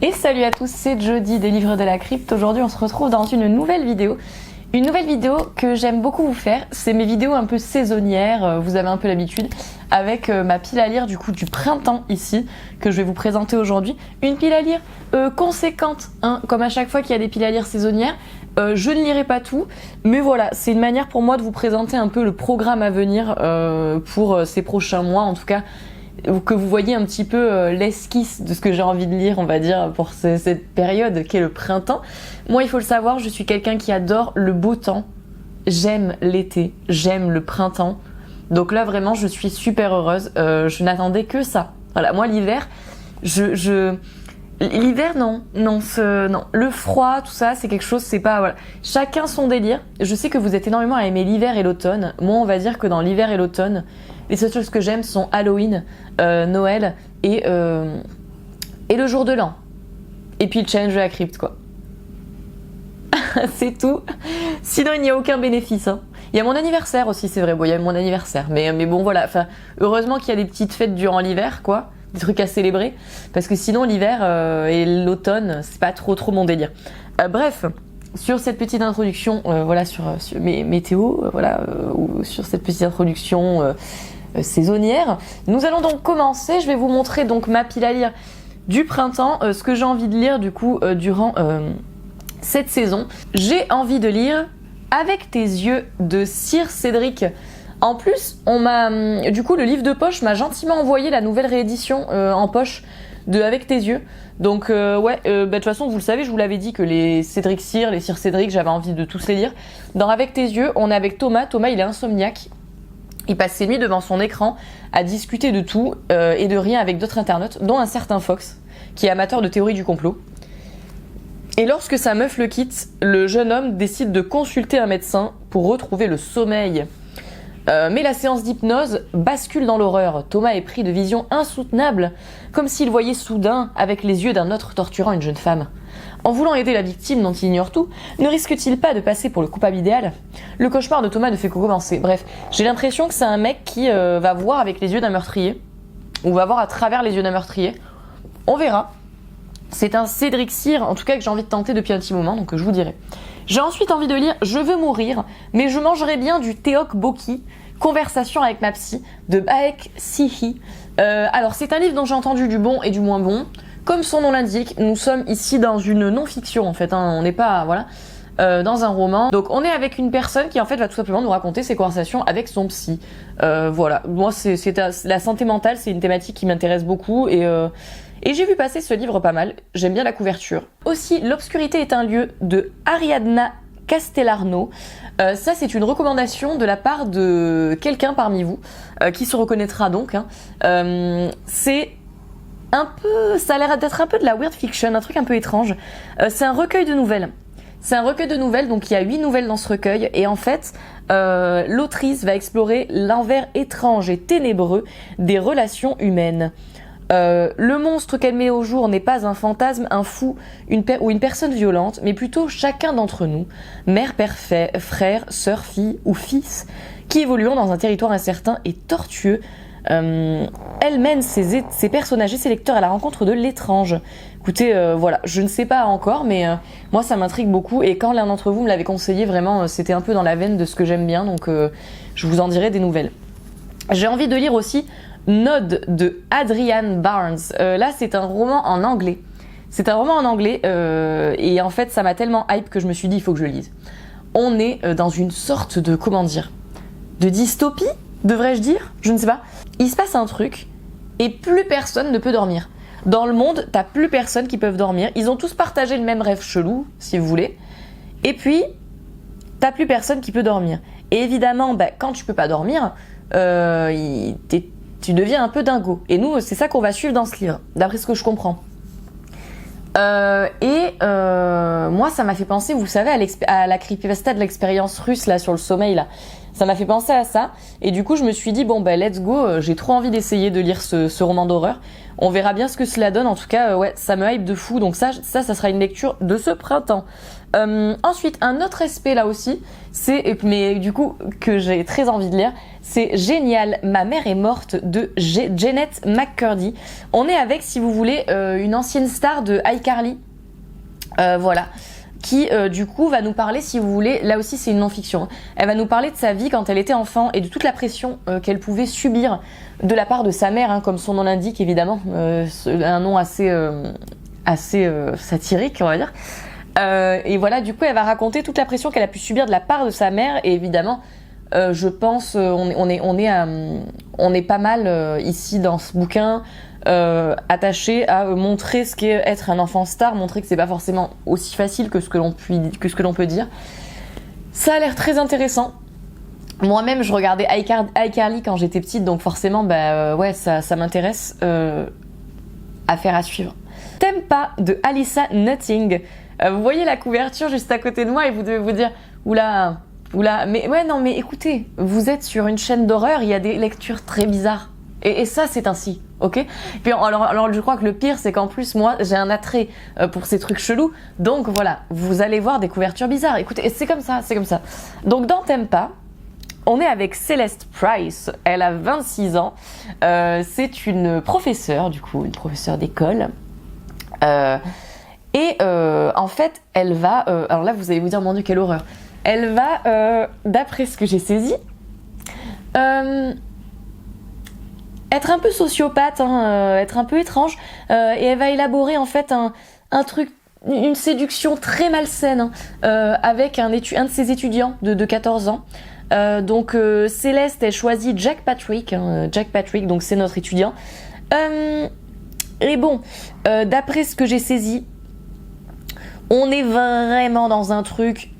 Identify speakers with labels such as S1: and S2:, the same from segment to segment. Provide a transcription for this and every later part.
S1: Et salut à tous, c'est Jody des Livres de la Crypte. Aujourd'hui on se retrouve dans une nouvelle vidéo. Une nouvelle vidéo que j'aime beaucoup vous faire, c'est mes vidéos un peu saisonnières, vous avez un peu l'habitude, avec ma pile à lire du coup du printemps ici, que je vais vous présenter aujourd'hui. Une pile à lire conséquente, hein, comme à chaque fois qu'il y a des piles à lire saisonnières. Je ne lirai pas tout, mais voilà, c'est une manière pour moi de vous présenter un peu le programme à venir pour ces prochains mois, en tout cas, que vous voyez un petit peu l'esquisse de ce que j'ai envie de lire, on va dire, pour cette période qu'est le printemps. Moi, il faut le savoir, je suis quelqu'un qui adore le beau temps. J'aime l'été, j'aime le printemps. Donc là, vraiment, je suis super heureuse. Je n'attendais que ça. Voilà, moi, l'hiver, l'hiver, non. Le froid, tout ça, c'est quelque chose, c'est pas... Voilà. Chacun son délire. Je sais que vous êtes énormément à aimer l'hiver et l'automne. Moi, on va dire que dans l'hiver et l'automne, les seules choses que j'aime sont Halloween, Noël et le jour de l'an. Et puis le challenge de la crypte, quoi. C'est tout. Sinon, il n'y a aucun bénéfice. Hein. Il y a mon anniversaire aussi, c'est vrai. Bon, il y a mon anniversaire. Mais bon, voilà. Enfin, heureusement qu'il y a des petites fêtes durant l'hiver, quoi. Des trucs à célébrer. Parce que sinon, l'hiver et l'automne, c'est pas trop mon délire. Bref. Sur cette petite introduction, voilà, sur mes météos, voilà, ou sur cette petite introduction saisonnière, nous allons donc commencer. Je vais vous montrer donc ma pile à lire du printemps, ce que j'ai envie de lire du coup durant cette saison. J'ai envie de lire Avec tes yeux de Sir Cédric. En plus, on m'a du coup le livre de poche m'a gentiment envoyé la nouvelle réédition en poche de Avec tes yeux. Donc de toute façon vous le savez, je vous l'avais dit que les Cédric Sir, les Sir Cédric, j'avais envie de tous les lire. Dans Avec tes yeux, on est avec Thomas. Thomas, il est insomniaque. Il passe ses nuits devant son écran à discuter de tout et de rien avec d'autres internautes, dont un certain Fox, qui est amateur de théorie du complot. Et lorsque sa meuf le quitte, le jeune homme décide de consulter un médecin pour retrouver le sommeil. Mais la séance d'hypnose bascule dans l'horreur. Thomas est pris de visions insoutenables, comme s'il voyait soudain avec les yeux d'un autre torturant une jeune femme. En voulant aider la victime dont il ignore tout, ne risque-t-il pas de passer pour le coupable idéal ? Le cauchemar de Thomas ne fait que commencer. Bref, j'ai l'impression que c'est un mec qui va voir avec les yeux d'un meurtrier, ou va voir à travers les yeux d'un meurtrier. On verra. C'est un Cédric Sir, en tout cas que j'ai envie de tenter depuis un petit moment, donc je vous dirai. J'ai ensuite envie de lire Je veux mourir, mais je mangerai bien du Teok Boki, Conversation avec ma psy, de Baek Sihi. Alors c'est un livre dont j'ai entendu du bon et du moins bon. Comme son nom l'indique, nous sommes ici dans une non-fiction en fait, hein. On n'est pas dans un roman. Donc on est avec une personne qui en fait va tout simplement nous raconter ses conversations avec son psy. Voilà, moi c'est la santé mentale, c'est une thématique qui m'intéresse beaucoup et j'ai vu passer ce livre pas mal, j'aime bien la couverture. Aussi, L'obscurité est un lieu de Ariadna Castellarno. Ça, c'est une recommandation de la part de quelqu'un parmi vous, qui se reconnaîtra donc. Hein. C'est un peu... Ça a l'air d'être un peu de la weird fiction, un truc un peu étrange. C'est un recueil de nouvelles. C'est un recueil de nouvelles, donc il y a 8 nouvelles dans ce recueil. Et en fait, l'autrice va explorer l'envers étrange et ténébreux des relations humaines. Le monstre qu'elle met au jour n'est pas un fantasme, un fou ou une personne violente, mais plutôt chacun d'entre nous, mère, père, frère, sœur, fille ou fils, qui évoluons dans un territoire incertain et tortueux. Elle mène ses personnages et ses lecteurs à la rencontre de l'étrange. Écoutez, voilà, je ne sais pas encore, mais moi ça m'intrigue beaucoup, et quand l'un d'entre vous me l'avait conseillé, vraiment, c'était un peu dans la veine de ce que j'aime bien, donc je vous en dirai des nouvelles. J'ai envie de lire aussi Node de Adrian Barnes. Là, c'est un roman en anglais. C'est un roman en anglais et en fait, ça m'a tellement hype que je me suis dit, il faut que je le lise. On est dans une sorte de, comment dire, de dystopie, devrais-je dire ? Je ne sais pas. Il se passe un truc et plus personne ne peut dormir. Dans le monde, t'as plus personne qui peut dormir. Ils ont tous partagé le même rêve chelou, si vous voulez. Et puis, t'as plus personne qui peut dormir. Et évidemment, quand tu peux pas dormir, tu deviens un peu dingo. Et nous, c'est ça qu'on va suivre dans ce livre, d'après ce que je comprends. Moi, ça m'a fait penser, vous savez, à la creepypasta de l'expérience russe là sur le sommeil là. Ça m'a fait penser à ça. Et du coup, je me suis dit bon let's go. J'ai trop envie d'essayer de lire ce roman d'horreur. On verra bien ce que cela donne. En tout cas, ouais, ça me hype de fou. Donc ça sera une lecture de ce printemps. Ensuite, un autre aspect là aussi, mais du coup que j'ai très envie de lire, C'est génial, ma mère est morte de Janet McCurdy. On est avec, si vous voulez, une ancienne star de iCarly. Voilà. Qui du coup va nous parler, si vous voulez, là aussi c'est une non-fiction, elle va nous parler de sa vie quand elle était enfant et de toute la pression qu'elle pouvait subir de la part de sa mère, hein, comme son nom l'indique évidemment, un nom assez satirique on va dire. Et voilà, du coup elle va raconter toute la pression qu'elle a pu subir de la part de sa mère et évidemment je pense on est pas mal ici dans ce bouquin attaché à montrer ce qu'est être un enfant star, montrer que c'est pas forcément aussi facile que ce que l'on peut dire. Ça a l'air très intéressant. Moi-même, je regardais iCarly quand j'étais petite, donc forcément, ouais, ça m'intéresse. Affaire à suivre. T'aimes pas de Alyssa Nutting. Vous voyez la couverture juste à côté de moi et vous devez vous dire oula, mais ouais, non, mais écoutez, vous êtes sur une chaîne d'horreur, il y a des lectures très bizarres. Et ça, c'est ainsi, ok? Puis alors, je crois que le pire, c'est qu'en plus, moi, j'ai un attrait pour ces trucs chelous. Donc voilà, vous allez voir des couvertures bizarres. Écoutez, c'est comme ça. Donc dans T'aimes pas, on est avec Céleste Price. Elle a 26 ans. C'est une professeure, du coup, une professeure d'école. En fait, elle va... alors là, vous allez vous dire, mon Dieu, quelle horreur. Elle va, d'après ce que j'ai saisi... être un peu sociopathe, hein, être un peu étrange, et elle va élaborer en fait un truc, une séduction très malsaine avec un de ses étudiants de 14 ans. Donc Céleste, elle choisit Jack Patrick, donc c'est notre étudiant. Et bon, d'après ce que j'ai saisi, on est vraiment dans un truc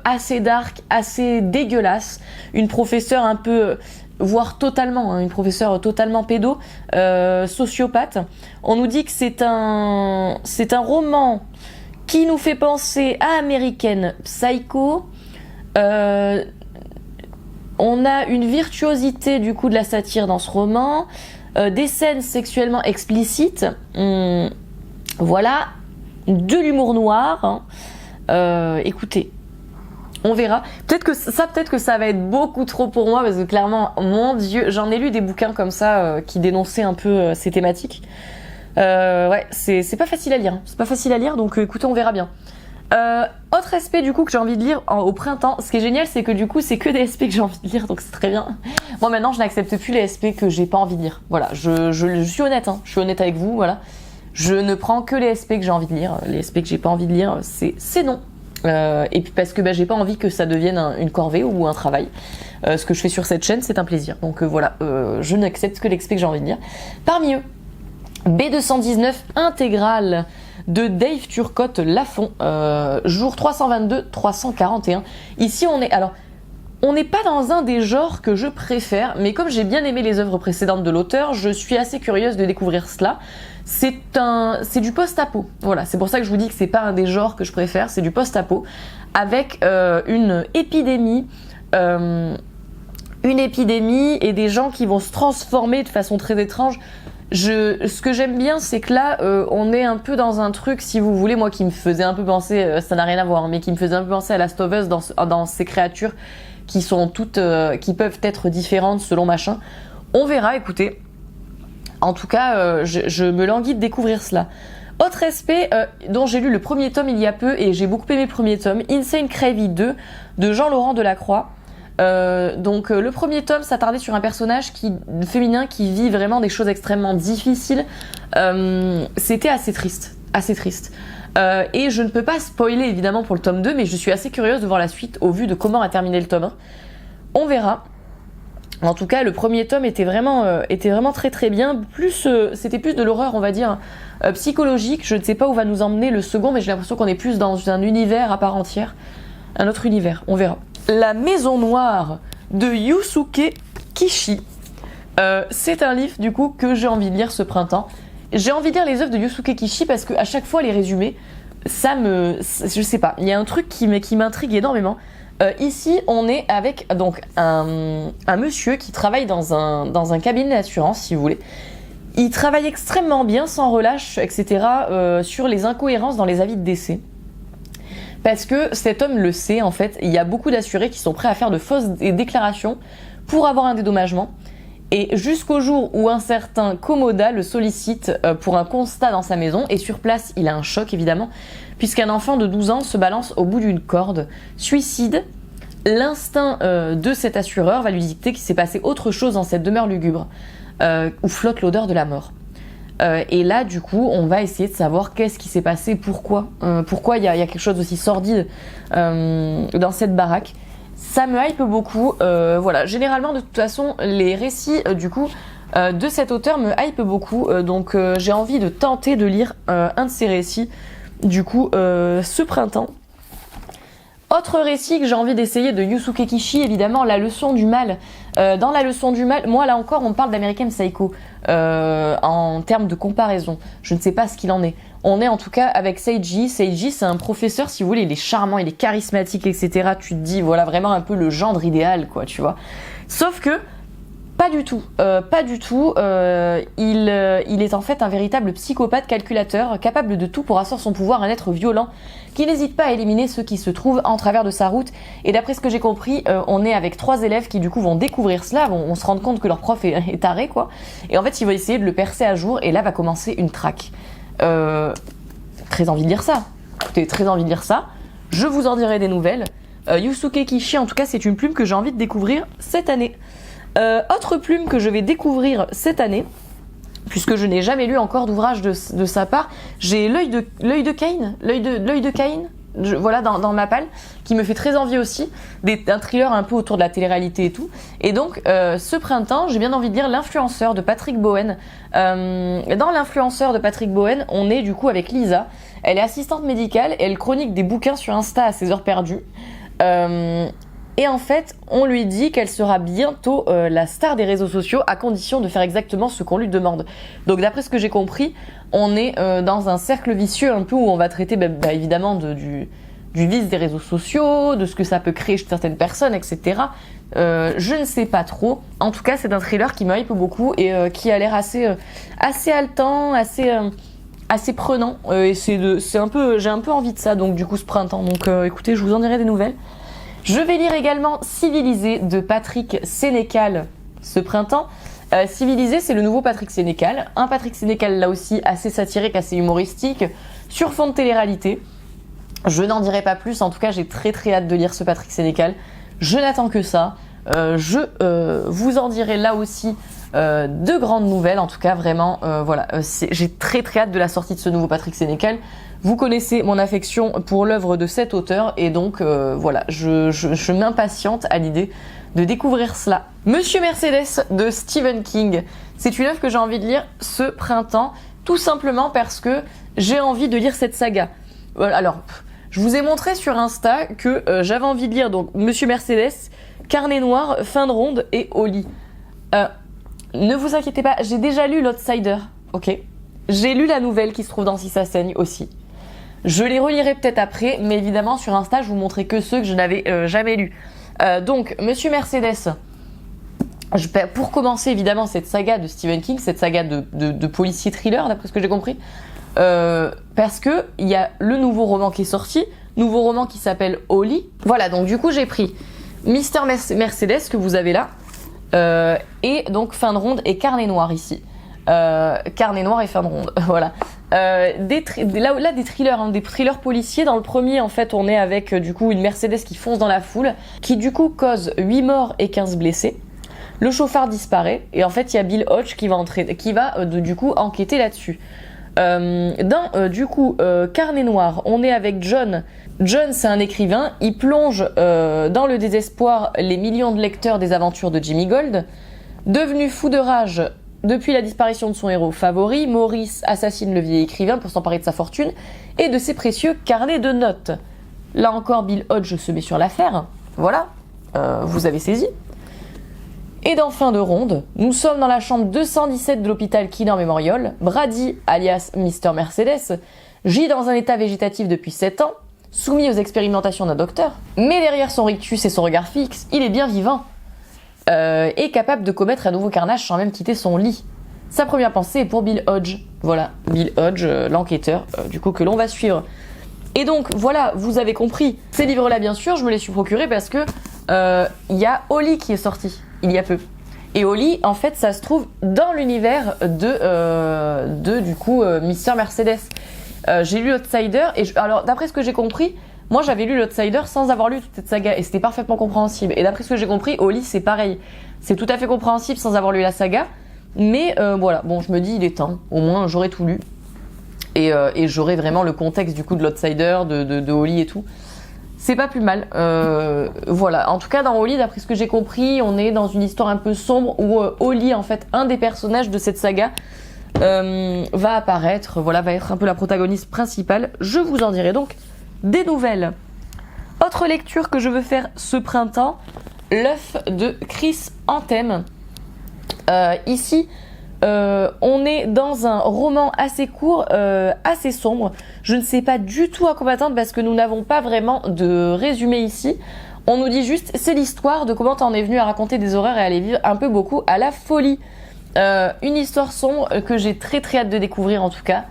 S1: assez dark, assez dégueulasse. Une professeure un peu... voire totalement, hein, une professeure totalement pédo, sociopathe. On nous dit que c'est un roman qui nous fait penser à American Psycho. On a une virtuosité du coup de la satire dans ce roman, des scènes sexuellement explicites, voilà, de l'humour noir. Hein. Écoutez. On verra. Peut-être que ça va être beaucoup trop pour moi parce que clairement, mon Dieu, j'en ai lu des bouquins comme ça qui dénonçaient un peu ces thématiques. Ouais, c'est pas facile à lire. C'est pas facile à lire, donc écoutez, on verra bien. Autre SP du coup que j'ai envie de lire au printemps. Ce qui est génial, c'est que du coup, c'est que des SP que j'ai envie de lire, donc c'est très bien. Moi maintenant, je n'accepte plus les SP que j'ai pas envie de lire. Voilà, je suis honnête, hein. Je suis honnête avec vous, voilà. Je ne prends que les SP que j'ai envie de lire. Les SP que j'ai pas envie de lire, c'est non. Et puis parce que j'ai pas envie que ça devienne une corvée ou un travail. Ce que je fais sur cette chaîne, c'est un plaisir. Donc voilà, je n'accepte que l'expé que j'ai envie de lire. Parmi eux, B219 intégrale de Dave Turcotte Lafont, jour 322-341. Ici, on n'est pas dans un des genres que je préfère, mais comme j'ai bien aimé les œuvres précédentes de l'auteur, je suis assez curieuse de découvrir cela. C'est du post-apo. Voilà, c'est pour ça que je vous dis que c'est pas un des genres que je préfère, c'est du post-apo avec une épidémie et des gens qui vont se transformer de façon très étrange. Ce que j'aime bien, c'est que là, on est un peu dans un truc, si vous voulez, moi qui me faisait un peu penser, ça n'a rien à voir, mais qui me faisait un peu penser à Last of Us dans ces créatures qui sont toutes, qui peuvent être différentes selon machin. On verra, écoutez. En tout cas, je me languis de découvrir cela. Autre aspect dont j'ai lu le premier tome il y a peu et j'ai beaucoup aimé le premier tome, Insane Cravey 2 de Jean-Laurent Delacroix. Donc le premier tome s'attardait sur un personnage féminin qui vit vraiment des choses extrêmement difficiles. C'était assez triste. Et je ne peux pas spoiler évidemment pour le tome 2, mais je suis assez curieuse de voir la suite au vu de comment a terminé le tome 1. On verra. En tout cas, le premier tome était vraiment très très bien. C'était plus de l'horreur, on va dire, psychologique. Je ne sais pas où va nous emmener le second, mais j'ai l'impression qu'on est plus dans un univers à part entière. Un autre univers, on verra. La Maison Noire de Yusuke Kishi. C'est un livre, du coup, que j'ai envie de lire ce printemps. J'ai envie de lire les œuvres de Yusuke Kishi parce qu'à chaque fois, les résumés, je sais pas, il y a un truc qui m'intrigue énormément. Ici, on est avec donc un monsieur qui travaille dans un cabinet d'assurance, si vous voulez. Il travaille extrêmement bien, sans relâche, etc., sur les incohérences dans les avis de décès. Parce que cet homme le sait, en fait, il y a beaucoup d'assurés qui sont prêts à faire de fausses déclarations pour avoir un dédommagement. Et jusqu'au jour où un certain Komoda le sollicite pour un constat dans sa maison, et sur place il a un choc évidemment, puisqu'un enfant de 12 ans se balance au bout d'une corde, suicide. L'instinct de cet assureur va lui dicter qu'il s'est passé autre chose dans cette demeure lugubre, où flotte l'odeur de la mort. Et là du coup on va essayer de savoir qu'est-ce qui s'est passé, pourquoi il y a quelque chose aussi sordide dans cette baraque. Ça me hype beaucoup, voilà. Généralement, de toute façon, les récits de cet auteur me hype beaucoup, donc j'ai envie de tenter de lire un de ses récits, ce printemps. Autre récit que j'ai envie d'essayer de Yusuke Kishi, évidemment, La leçon du mal. Dans La leçon du mal, moi là encore, on parle d'American Psycho en termes de comparaison. Je ne sais pas ce qu'il en est. On est en tout cas avec Seiji. Seiji, c'est un professeur, si vous voulez, il est charmant, il est charismatique, etc. Tu te dis, voilà, vraiment un peu le gendre idéal, quoi, tu vois. Sauf que, pas du tout. Il est en fait un véritable psychopathe calculateur, capable de tout pour asseoir son pouvoir, un être violent, qui n'hésite pas à éliminer ceux qui se trouvent en travers de sa route. Et d'après ce que j'ai compris, on est avec 3 élèves qui du coup vont découvrir cela, vont se rendre compte que leur prof est taré, quoi. Et en fait, ils vont essayer de le percer à jour, et là va commencer une traque. Très envie de lire ça. Écoutez, très envie de lire ça. Je vous en dirai des nouvelles. Yusuke Kishi, en tout cas, c'est une plume que j'ai envie de découvrir cette année. Autre plume que je vais découvrir cette année, puisque je n'ai jamais lu encore d'ouvrage de sa part, j'ai l'œil de Cain, voilà, dans ma palle, qui me fait très envie aussi, un thriller un peu autour de la télé-réalité et tout. Et donc, ce printemps, j'ai bien envie de lire L'influenceur de Patrick Bowen. Dans L'influenceur de Patrick Bowen, on est du coup avec Lisa. Elle est assistante médicale et elle chronique des bouquins sur Insta à ses heures perdues. Et en fait, on lui dit qu'elle sera bientôt la star des réseaux sociaux, à condition de faire exactement ce qu'on lui demande. Donc d'après ce que j'ai compris, on est dans un cercle vicieux un peu où on va traiter évidemment du vice des réseaux sociaux, de ce que ça peut créer chez certaines personnes, etc. Je ne sais pas trop. En tout cas, c'est un thriller qui me hype beaucoup et qui a l'air assez haletant, assez prenant. Et j'ai un peu envie de ça, donc du coup ce printemps. Donc écoutez, je vous en dirai des nouvelles. Je vais lire également Civilisé de Patrick Sénécal ce printemps. Civilisé, c'est le nouveau Patrick Sénécal. Un Patrick Sénécal là aussi assez satirique, assez humoristique, sur fond de télé-réalité. Je n'en dirai pas plus, en tout cas j'ai très très hâte de lire ce Patrick Sénécal. Je n'attends que ça. Je vous en dirai là aussi de grandes nouvelles, en tout cas vraiment, voilà. J'ai très très hâte de la sortie de ce nouveau Patrick Sénécal. Vous connaissez mon affection pour l'œuvre de cet auteur et donc voilà, je m'impatiente à l'idée de découvrir cela. Monsieur Mercedes de Stephen King, c'est une œuvre que j'ai envie de lire ce printemps, tout simplement parce que j'ai envie de lire cette saga. Alors, je vous ai montré sur Insta que j'avais envie de lire donc Monsieur Mercedes, Carnet Noir, Fin de Ronde et Au lit. Ne vous inquiétez pas, j'ai déjà lu l'Outsider, ok. J'ai lu la nouvelle qui se trouve dans Si ça saigne aussi. Je les relirai peut-être après, mais évidemment sur Insta je vous montrais que ceux que je n'avais jamais lus. Donc Monsieur Mercedes, pour commencer évidemment cette saga de Stephen King, cette saga de policier thriller d'après ce que j'ai compris, parce que il y a le nouveau roman qui est sorti, nouveau roman qui s'appelle Au lit. Voilà, donc du coup j'ai pris Mister Mercedes que vous avez là, et donc Fin de Ronde et Carnet Noir ici. Carnet Noir et Fin de Ronde, voilà. Des thrillers, hein, des thrillers policiers. Dans le premier, en fait, on est avec du coup une Mercedes qui fonce dans la foule, qui du coup cause 8 morts et 15 blessés. Le chauffard disparaît et en fait, il y a Bill Hodge qui va du coup enquêter là-dessus. Carnet Noir, on est avec John. John, c'est un écrivain. Il plonge dans le désespoir les millions de lecteurs des aventures de Jimmy Gold. Devenu fou de rage depuis la disparition de son héros favori, Maurice assassine le vieil écrivain pour s'emparer de sa fortune et de ses précieux carnets de notes. Là encore, Bill Hodge se met sur l'affaire. Voilà, vous avez saisi. Et dans Fin de Ronde, nous sommes dans la chambre 217 de l'hôpital Kinner Memorial. Brady, alias Mr. Mercedes, gît dans un état végétatif depuis 7 ans, soumis aux expérimentations d'un docteur. Mais derrière son rictus et son regard fixe, il est bien vivant. Et capable de commettre un nouveau carnage sans même quitter son lit. Sa première pensée est pour Bill Hodge. Voilà, Bill Hodge, l'enquêteur, du coup, que l'on va suivre. Et donc, voilà, vous avez compris. Ces livres-là, bien sûr, je me les suis procurés parce que y a Au lit qui est sorti. il y a peu. Et Holly, en fait, ça se trouve dans l'univers de du coup, Mister Mercedes. J'ai lu l'Outsider, et alors d'après ce que j'ai compris, moi j'avais lu l'Outsider sans avoir lu toute cette saga, et c'était parfaitement compréhensible. Et d'après ce que j'ai compris, Holly c'est pareil. C'est tout à fait compréhensible sans avoir lu la saga, mais voilà, bon je me dis il est temps, au moins j'aurais tout lu. Et j'aurais vraiment le contexte du coup de l'Outsider, de Holly et tout. C'est pas plus mal. Voilà. En tout cas, dans Holly, d'après ce que j'ai compris, on est dans une histoire un peu sombre où Holly, en fait, un des personnages de cette saga, va apparaître, voilà, va être un peu la protagoniste principale. Je vous en dirai donc des nouvelles. Autre lecture que je veux faire ce printemps, L'œuf de Chris Anthem. Ici, on est dans un roman assez court, assez sombre. Je ne sais pas du tout à quoi m'attendre parce que nous n'avons pas vraiment de résumé ici. On nous dit juste, c'est l'histoire de comment t'en es venu à raconter des horreurs et à aller vivre un peu beaucoup à la folie. Une histoire sombre que j'ai très très hâte de découvrir en tout cas.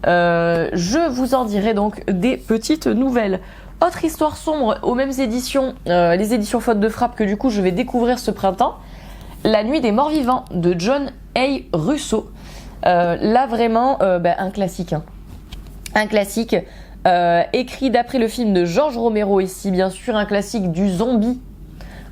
S1: Je vous en dirai donc des petites nouvelles. Autre histoire sombre aux mêmes éditions, les éditions Faute de Frappe que du coup je vais découvrir ce printemps. La nuit des morts vivants de John A. Russo. Là vraiment un classique. Hein. Un classique écrit d'après le film de George Romero ici, bien sûr un classique du zombie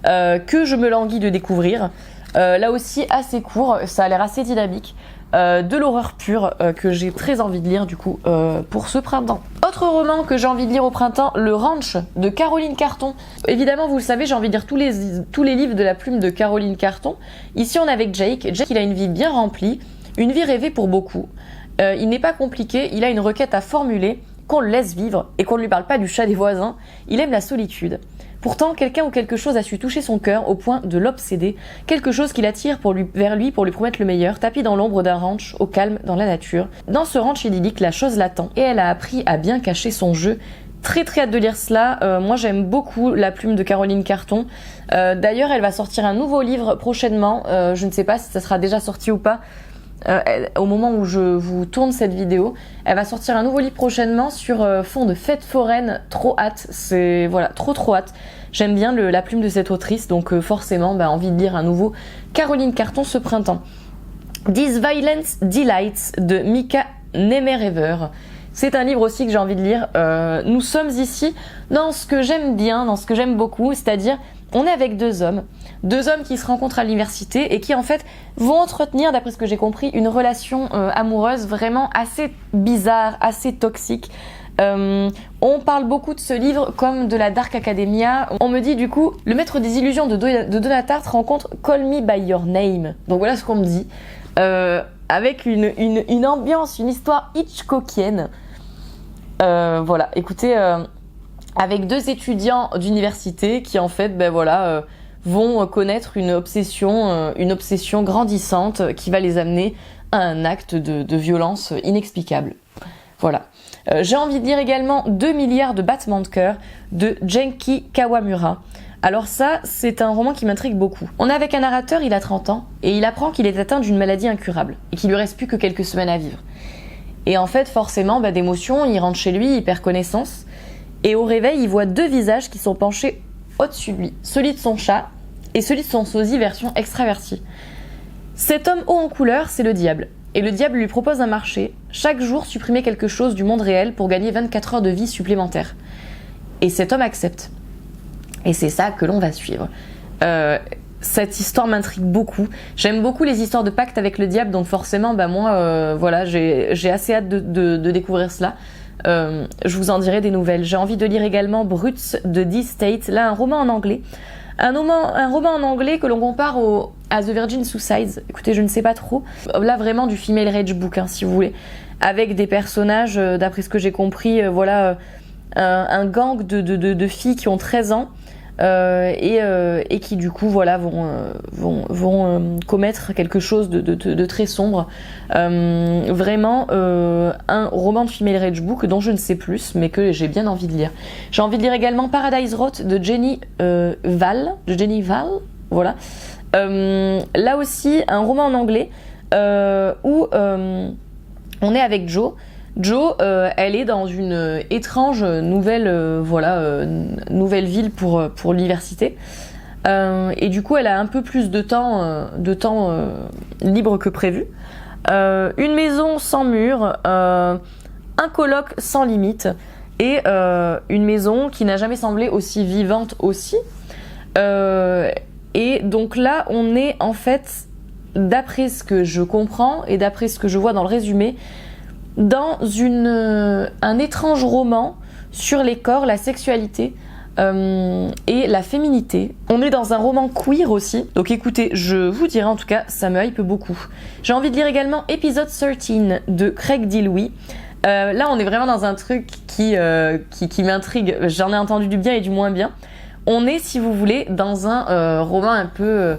S1: que je me languis de découvrir. Là aussi assez court, ça a l'air assez dynamique. De l'horreur pure que j'ai très envie de lire du coup pour ce printemps. Autre roman que j'ai envie de lire au printemps, Le Ranch de Caroline Carton. Évidemment vous le savez, j'ai envie de lire tous les livres de la plume de Caroline Carton. Ici on est avec Jake. Jake il a une vie bien remplie, une vie rêvée pour beaucoup. Il n'est pas compliqué, il a une requête à formuler, qu'on le laisse vivre et qu'on ne lui parle pas du chat des voisins. Il aime la solitude. Pourtant, quelqu'un ou quelque chose a su toucher son cœur au point de l'obséder, quelque chose qui l'attire vers lui pour lui promettre le meilleur, tapis dans l'ombre d'un ranch, au calme, dans la nature. Dans ce ranch idyllique, la chose l'attend, et elle a appris à bien cacher son jeu. Très très hâte de lire cela, moi j'aime beaucoup la plume de Caroline Carton. D'ailleurs, elle va sortir un nouveau livre prochainement, je ne sais pas si ça sera déjà sorti ou pas. Au moment où je vous tourne cette vidéo, elle va sortir un nouveau livre prochainement sur fond de fête foraine. Trop hâte, c'est voilà, trop hâte. J'aime bien la plume de cette autrice, donc forcément envie de lire un nouveau Caroline Carton ce printemps. This Violence Delights de Mika Nemerever. C'est un livre aussi que j'ai envie de lire. Nous sommes ici dans ce que j'aime bien, dans ce que j'aime beaucoup, c'est-à-dire on est avec deux hommes qui se rencontrent à l'université et qui en fait vont entretenir, d'après ce que j'ai compris, une relation amoureuse vraiment assez bizarre, assez toxique. On parle beaucoup de ce livre comme de la Dark Academia. On me dit du coup, le maître des illusions de Donna Tartt rencontre Call Me By Your Name. Donc voilà ce qu'on me dit. Avec une ambiance, une histoire Hitchcockienne. Voilà, écoutez, avec deux étudiants d'université qui en fait, vont connaître une obsession grandissante qui va les amener à un acte de violence inexplicable. Voilà. J'ai envie de lire également 2 milliards de battements de cœur de Genki Kawamura. Alors ça, c'est un roman qui m'intrigue beaucoup. On est avec un narrateur, il a 30 ans, et il apprend qu'il est atteint d'une maladie incurable, et qu'il lui reste plus que quelques semaines à vivre. Et en fait, forcément, d'émotion, il rentre chez lui, il perd connaissance, et au réveil, il voit deux visages qui sont penchés au-dessus de lui. Celui de son chat, et celui de son sosie version extravertie. Cet homme haut en couleur, c'est le diable. Et le diable lui propose un marché, chaque jour supprimer quelque chose du monde réel pour gagner 24 heures de vie supplémentaires. Et cet homme accepte. Et c'est ça que l'on va suivre. Cette histoire m'intrigue beaucoup. J'aime beaucoup les histoires de pacte avec le diable, donc forcément, moi, j'ai assez hâte de découvrir cela. Je vous en dirai des nouvelles. J'ai envie de lire également Brutes de D-State, là un roman en anglais. Un roman en anglais que l'on compare à The Virgin Suicides. Écoutez, je ne sais pas trop. Là, vraiment du female rage book, hein, si vous voulez. Avec des personnages, d'après ce que j'ai compris, un gang de filles qui ont 13 ans et qui, du coup, vont commettre quelque chose de très sombre. Vraiment, un roman de female rage book dont je ne sais plus, mais que j'ai bien envie de lire. J'ai envie de lire également Paradise Roth de Jenny Val. Voilà. Là aussi, un roman en anglais où on est avec Jo. Jo, elle est dans une étrange nouvelle ville pour l'université. Et du coup, elle a un peu plus de temps, libre que prévu. Une maison sans mur, un coloc sans limite et une maison qui n'a jamais semblé aussi vivante aussi. Et donc là, on est en fait, d'après ce que je comprends et d'après ce que je vois dans le résumé, dans un étrange roman sur les corps, la sexualité et la féminité. On est dans un roman queer aussi, donc écoutez, je vous dirai en tout cas, ça me hype beaucoup. J'ai envie de lire également épisode 13 de Craig D. Louis. Là, on est vraiment dans un truc qui m'intrigue. J'en ai entendu du bien et du moins bien. On est, si vous voulez, dans un roman un peu,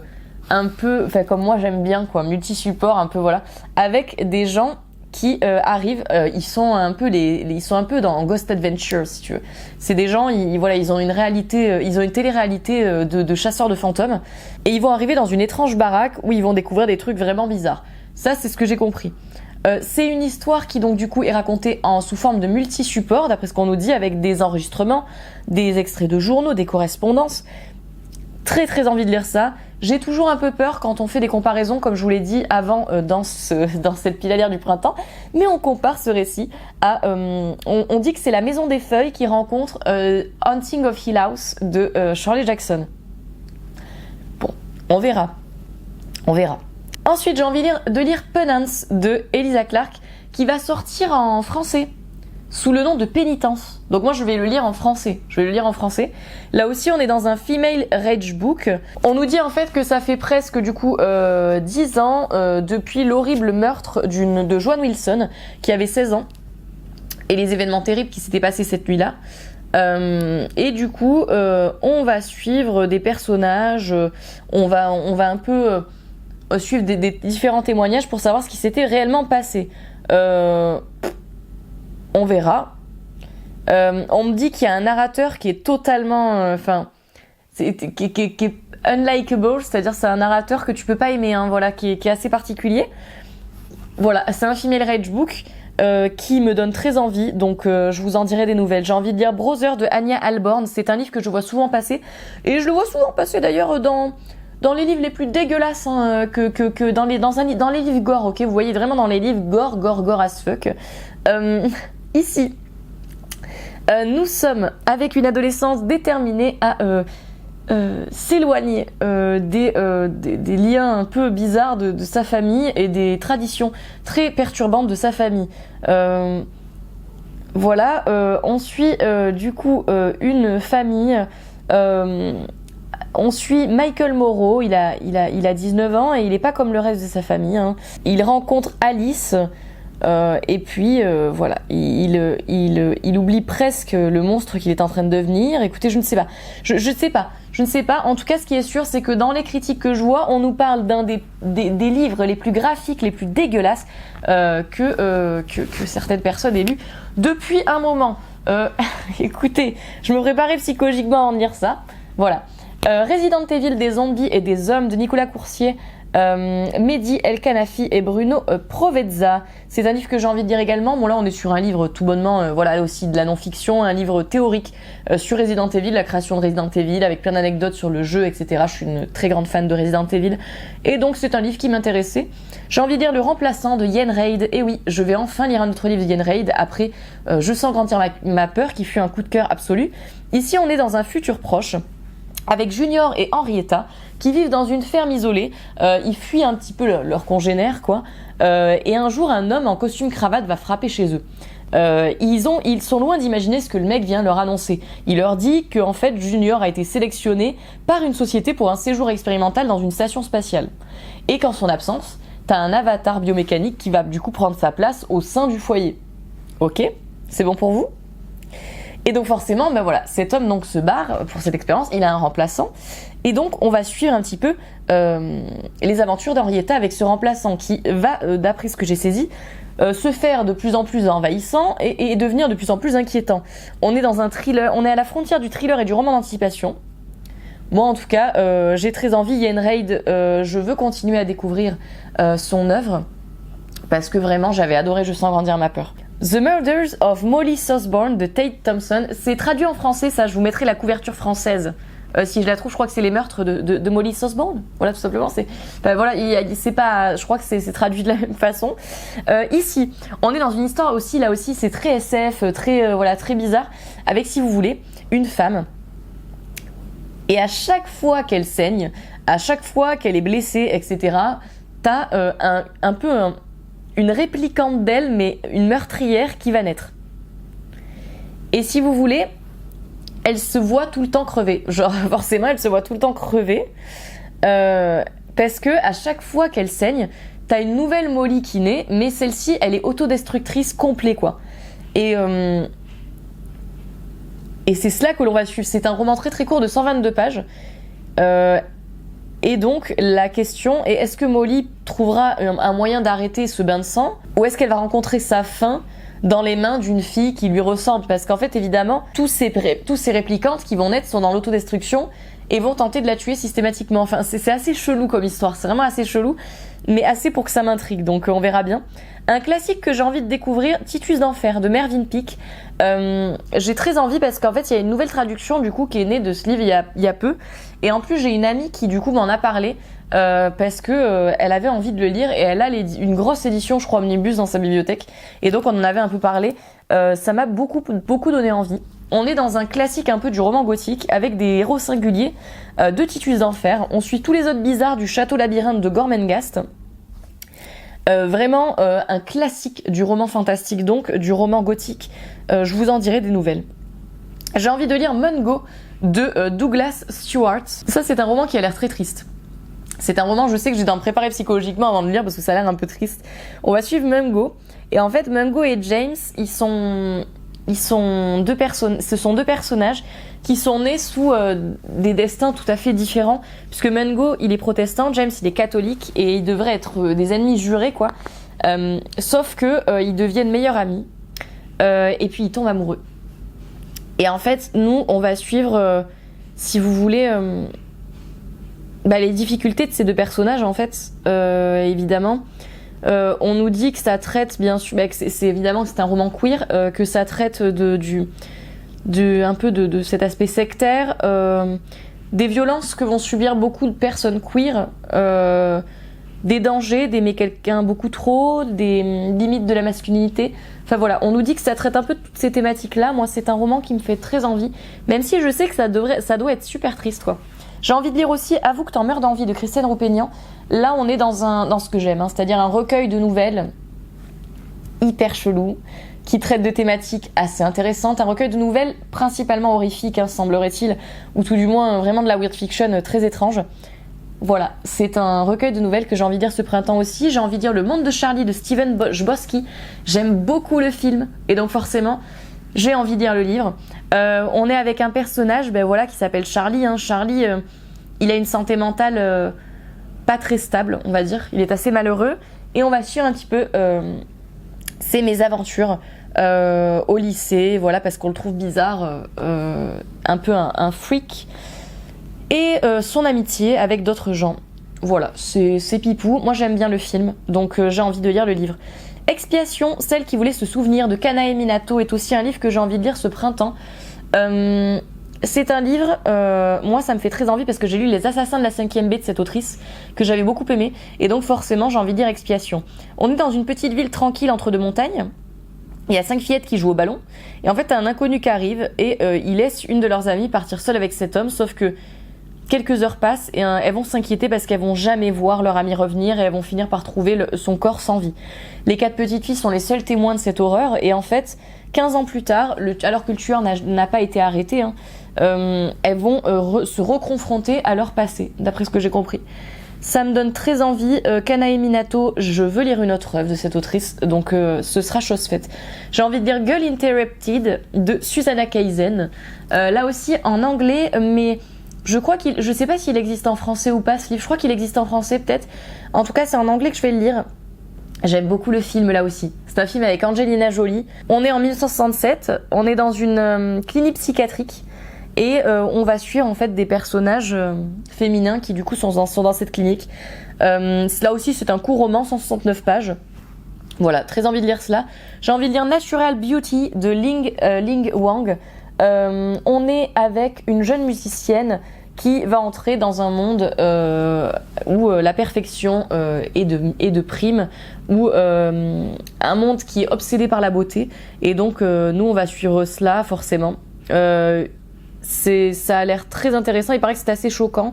S1: enfin comme moi j'aime bien quoi, multi-support un peu voilà, avec des gens qui arrivent, ils sont un peu dans Ghost Adventure si tu veux. C'est des gens, ils ont une réalité, ils ont une télé-réalité de chasseurs de fantômes et ils vont arriver dans une étrange baraque où ils vont découvrir des trucs vraiment bizarres. Ça c'est ce que j'ai compris. C'est une histoire qui donc du coup est racontée sous forme de multi-support d'après ce qu'on nous dit, avec des enregistrements, des extraits de journaux, des correspondances. Très très envie de lire ça. J'ai toujours un peu peur quand on fait des comparaisons, comme je vous l'ai dit avant dans cette pile à lire du printemps, mais on compare ce récit à... on dit que c'est La Maison des Feuilles qui rencontre Haunting of Hill House de Shirley Jackson. Bon, on verra. On verra. Ensuite, j'ai envie de lire Penance de Elisa Clark, qui va sortir en français, sous le nom de Pénitence. Donc moi, je vais le lire en français. Là aussi, on est dans un female rage book. On nous dit en fait que ça fait presque du coup 10 ans depuis l'horrible meurtre de Joan Wilson, qui avait 16 ans, et les événements terribles qui s'étaient passés cette nuit-là. Et du coup, on va suivre des personnages, on va un peu... suivre des différents témoignages pour savoir ce qui s'était réellement passé. On verra. On me dit qu'il y a un narrateur qui est totalement... qui est unlikable, c'est-à-dire c'est un narrateur que tu peux pas aimer, hein, voilà, qui est assez particulier. Voilà, c'est un female rage book qui me donne très envie, donc je vous en dirai des nouvelles. J'ai envie de lire Brother de Anya Alborn, c'est un livre que je vois souvent passer, et je le vois souvent passer d'ailleurs dans les livres les plus dégueulasses, hein, que dans les livres gore, ok, vous voyez vraiment dans les livres gore as fuck. Ici, nous sommes avec une adolescence déterminée à s'éloigner des liens un peu bizarres de sa famille et des traditions très perturbantes de sa famille. Voilà, on suit du coup une famille. On suit Michael Moreau, il a 19 ans et il n'est pas comme le reste de sa famille, hein. Il rencontre Alice et puis voilà, il oublie presque le monstre qu'il est en train de devenir. Écoutez, je ne sais pas. Je ne sais pas. En tout cas, ce qui est sûr, c'est que dans les critiques que je vois, on nous parle d'un des livres les plus graphiques, les plus dégueulasses que certaines personnes aient lu depuis un moment. Écoutez, je me préparais psychologiquement à en lire ça. Voilà. Resident Evil, des zombies et des hommes de Nicolas Coursier, Mehdi El Kanafi et Bruno Provezza. C'est un livre que j'ai envie de lire également. Bon là on est sur un livre tout bonnement, voilà aussi de la non-fiction, un livre théorique sur Resident Evil, la création de Resident Evil, avec plein d'anecdotes sur le jeu, etc. Je suis une très grande fan de Resident Evil. Et donc c'est un livre qui m'intéressait. J'ai envie de lire Le Remplaçant de Yen Reid. Et oui, je vais enfin lire un autre livre de Yen Reid après Je sens grandir ma peur, qui fut un coup de cœur absolu. Ici on est dans un futur proche, avec Junior et Henrietta, qui vivent dans une ferme isolée. Ils fuient un petit peu leurs congénères, quoi. Et un jour, un homme en costume cravate va frapper chez eux. Ils sont loin d'imaginer ce que le mec vient leur annoncer. Il leur dit que en fait, Junior a été sélectionné par une société pour un séjour expérimental dans une station spatiale. Et qu'en son absence, t'as un avatar biomécanique qui va du coup prendre sa place au sein du foyer. Ok ? C'est bon pour vous ? Et donc forcément, ben voilà, cet homme donc se barre pour cette expérience, il a un remplaçant. Et donc on va suivre un petit peu les aventures d'Henrietta avec ce remplaçant qui va, d'après ce que j'ai saisi, se faire de plus en plus envahissant et devenir de plus en plus inquiétant. On est dans un thriller, on est à la frontière du thriller et du roman d'anticipation. Moi en tout cas, j'ai très envie, Yen Reid, je veux continuer à découvrir son œuvre, parce que vraiment j'avais adoré Je sens grandir ma peur. The Murders of Molly Southbourne de Tate Thompson. C'est traduit en français, ça, je vous mettrai la couverture française Si je la trouve, je crois que c'est les meurtres de Molly Sosbourne. Voilà, tout simplement. Voilà, c'est pas, je crois que c'est traduit de la même façon. Ici, on est dans une histoire aussi, là aussi, c'est très SF, très bizarre, avec, si vous voulez, une femme. Et à chaque fois qu'elle saigne, à chaque fois qu'elle est blessée, etc., t'as un peu une réplicante d'elle, mais une meurtrière qui va naître. Et si vous voulez, elle se voit tout le temps crever. Genre, forcément, elle se voit tout le temps crever. Parce que à chaque fois qu'elle saigne, t'as une nouvelle Molly qui naît, mais celle-ci, elle est autodestructrice complet, quoi. Et c'est cela que l'on va suivre. C'est un roman très très court de 122 pages. Et donc, la question est, est-ce que Molly trouvera un moyen d'arrêter ce bain de sang, ou est-ce qu'elle va rencontrer sa fin dans les mains d'une fille qui lui ressemble? Parce qu'en fait, évidemment, tous ces réplicantes qui vont naître sont dans l'autodestruction et vont tenter de la tuer systématiquement. Enfin, c'est assez chelou comme histoire, c'est vraiment assez chelou, mais assez pour que ça m'intrigue, donc on verra bien. Un classique que j'ai envie de découvrir, Titus d'Enfer, de Mervyn Peake. J'ai très envie parce qu'en fait, il y a une nouvelle traduction du coup qui est née de ce livre il y a peu. Et en plus, j'ai une amie qui du coup m'en a parlé parce que elle avait envie de le lire et elle a une grosse édition, je crois, omnibus dans sa bibliothèque. Et donc, on en avait un peu parlé. Ça m'a beaucoup donné envie. On est dans un classique un peu du roman gothique avec des héros singuliers de Titus d'Enfer. On suit tous les autres bizarres du château labyrinthe de Gormenghast. Vraiment un classique du roman fantastique, donc du roman gothique. Je vous en dirai des nouvelles. J'ai envie de lire Mungo de Douglas Stewart. Ça, c'est un roman qui a l'air très triste. C'est un roman, je sais que j'ai dû me préparer psychologiquement avant de le lire parce que ça a l'air un peu triste. On va suivre Mungo. Et en fait, Mungo et James, ce sont deux personnages qui sont nés sous des destins tout à fait différents, puisque Mungo, il est protestant, James, il est catholique, et ils devraient être des ennemis jurés, quoi. Sauf que ils deviennent meilleurs amis, et puis ils tombent amoureux. Et en fait, nous, on va suivre, si vous voulez, les difficultés de ces deux personnages, en fait, évidemment. On nous dit que ça traite, bien sûr, c'est évidemment que c'est un roman queer, que ça traite un peu de cet aspect sectaire, des violences que vont subir beaucoup de personnes queer, des dangers d'aimer quelqu'un beaucoup trop, des limites de la masculinité. Enfin voilà, on nous dit que ça traite un peu de toutes ces thématiques-là. Moi, c'est un roman qui me fait très envie, même si je sais que ça doit être super triste, quoi. J'ai envie de lire aussi Avoue que t'en meurs d'envie de Christiane Roupénian. Là, on est dans ce que j'aime, c'est-à-dire un recueil de nouvelles hyper chelou, qui traite de thématiques assez intéressantes. Un recueil de nouvelles principalement horrifiques, semblerait-il, ou tout du moins vraiment de la weird fiction très étrange. Voilà, c'est un recueil de nouvelles que j'ai envie de lire ce printemps aussi. J'ai envie de lire Le Monde de Charlie de Steven Chbosky. J'aime beaucoup le film, et donc forcément, j'ai envie de lire le livre. On est avec un personnage qui s'appelle Charlie. Charlie, il a une santé mentale pas très stable, on va dire. Il est assez malheureux. Et on va suivre un petit peu ses mésaventures au lycée, voilà, parce qu'on le trouve bizarre, un peu un freak. Et son amitié avec d'autres gens. Voilà, c'est pipou. Moi, j'aime bien le film, donc j'ai envie de lire le livre. Expiation, celle qui voulait se souvenir de Kanae Minato, est aussi un livre que j'ai envie de lire ce printemps. C'est un livre, moi ça me fait très envie parce que j'ai lu Les Assassins de la 5e baie de cette autrice que j'avais beaucoup aimé, et donc forcément j'ai envie de lire Expiation. On est dans une petite ville tranquille entre deux montagnes. Il y a 5 fillettes qui jouent au ballon, et en fait t'as un inconnu qui arrive et il laisse une de leurs amies partir seule avec cet homme, sauf que quelques heures passent et elles vont s'inquiéter parce qu'elles vont jamais voir leur amie revenir et elles vont finir par trouver son corps sans vie. Les 4 petites filles sont les seuls témoins de cette horreur, et en fait 15 ans plus tard, alors que le tueur n'a pas été arrêté, elles vont se reconfronter à leur passé, d'après ce que j'ai compris. Ça me donne très envie. Kanae Minato, je veux lire une autre œuvre de cette autrice, donc ce sera chose faite. J'ai envie de lire Girl Interrupted de Susanna Kaysen, là aussi en anglais, mais je sais pas s'il existe en français ou pas ce livre. Je crois qu'il existe en français peut-être. En tout cas, c'est en anglais que je vais le lire. J'aime beaucoup le film là aussi. C'est un film avec Angelina Jolie. On est en 1967. On est dans une clinique psychiatrique. Et on va suivre en fait des personnages féminins qui du coup sont dans cette clinique. Là aussi, c'est un court roman, 169 pages. Voilà, très envie de lire cela. J'ai envie de lire Natural Beauty de Ling Wang. On est avec une jeune musicienne qui va entrer dans un monde où la perfection est de prime, où un monde qui est obsédé par la beauté. Et donc nous on va suivre cela forcément. Ça a l'air très intéressant, il paraît que c'est assez choquant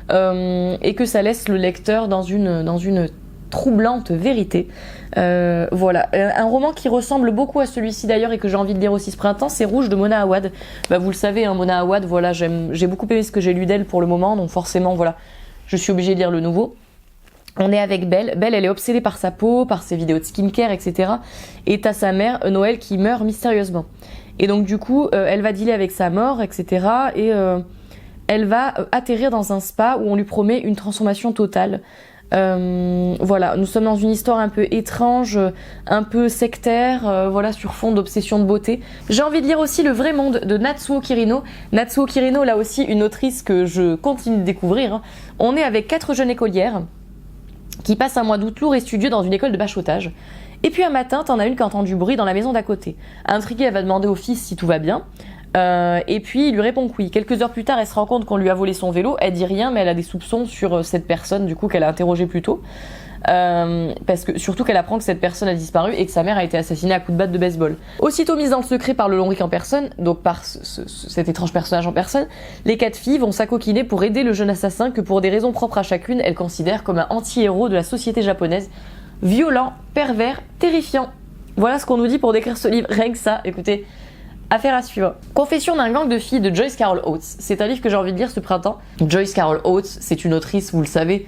S1: et que ça laisse le lecteur dans une troublante vérité. Voilà, un roman qui ressemble beaucoup à celui-ci d'ailleurs et que j'ai envie de lire aussi ce printemps, c'est Rouge de Mona Awad. Bah, vous le savez, hein, Mona Awad, voilà, j'ai beaucoup aimé ce que j'ai lu d'elle pour le moment, donc forcément voilà, je suis obligée de lire le nouveau. On est avec Belle. Belle, elle est obsédée par sa peau, par ses vidéos de skincare, etc. Et t'as sa mère, Noël, qui meurt mystérieusement. Et donc du coup, elle va dealer avec sa mort, etc. Et elle va atterrir dans un spa où on lui promet une transformation totale. Voilà, nous sommes dans une histoire un peu étrange, un peu sectaire, voilà, sur fond d'obsession de beauté. J'ai envie de lire aussi Le Vrai Monde de Natsuo Kirino. Natsuo Kirino, là aussi, une autrice que je continue de découvrir. Hein. On est avec 4 jeunes écolières qui passent un mois d'août lourd et studieux dans une école de bachotage. Et puis un matin, t'en as une qui entend du bruit dans la maison d'à côté. Intriguée, elle va demander au fils si tout va bien. Et puis il lui répond que oui. Quelques heures plus tard, elle se rend compte qu'on lui a volé son vélo. Elle dit rien, mais elle a des soupçons sur cette personne, du coup, qu'elle a interrogée plus tôt. Parce que surtout qu'elle apprend que cette personne a disparu et que sa mère a été assassinée à coups de batte de baseball. Aussitôt mise dans le secret par le Longric en personne, donc par cet étrange personnage en personne, les 4 filles vont s'acoquiner pour aider le jeune assassin que pour des raisons propres à chacune, elles considèrent comme un anti-héros de la société japonaise, violent, pervers, terrifiant. Voilà ce qu'on nous dit pour décrire ce livre, rien que ça, écoutez, affaire à suivre. Confession d'un gang de filles de Joyce Carol Oates, c'est un livre que j'ai envie de lire ce printemps. Joyce Carol Oates, c'est une autrice, vous le savez,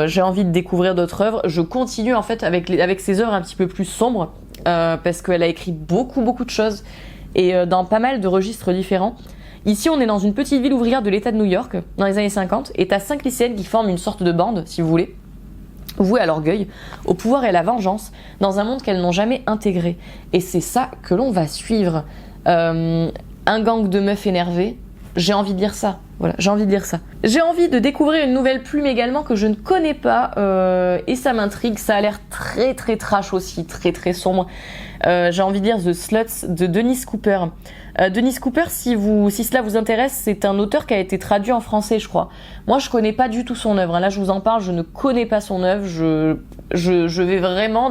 S1: j'ai envie de découvrir d'autres œuvres. Je continue en fait avec ses œuvres un petit peu plus sombres parce qu'elle a écrit beaucoup de choses et dans pas mal de registres différents. Ici, on est dans une petite ville ouvrière de l'État de New York dans les années 50 et t'as 5 lycéennes qui forment une sorte de bande, si vous voulez, vouées à l'orgueil, au pouvoir et à la vengeance dans un monde qu'elles n'ont jamais intégré. Et c'est ça que l'on va suivre. Un gang de meufs énervées. J'ai envie de lire ça. Voilà, j'ai envie de lire ça. J'ai envie de découvrir une nouvelle plume également que je ne connais pas et ça m'intrigue. Ça a l'air très trash aussi, très sombre. J'ai envie de lire The Sluts de Denise Cooper. Denise Cooper, si cela vous intéresse, c'est un auteur qui a été traduit en français, je crois. Moi, je connais pas du tout son œuvre. Là, je vous en parle, je ne connais pas son œuvre. Je vais vraiment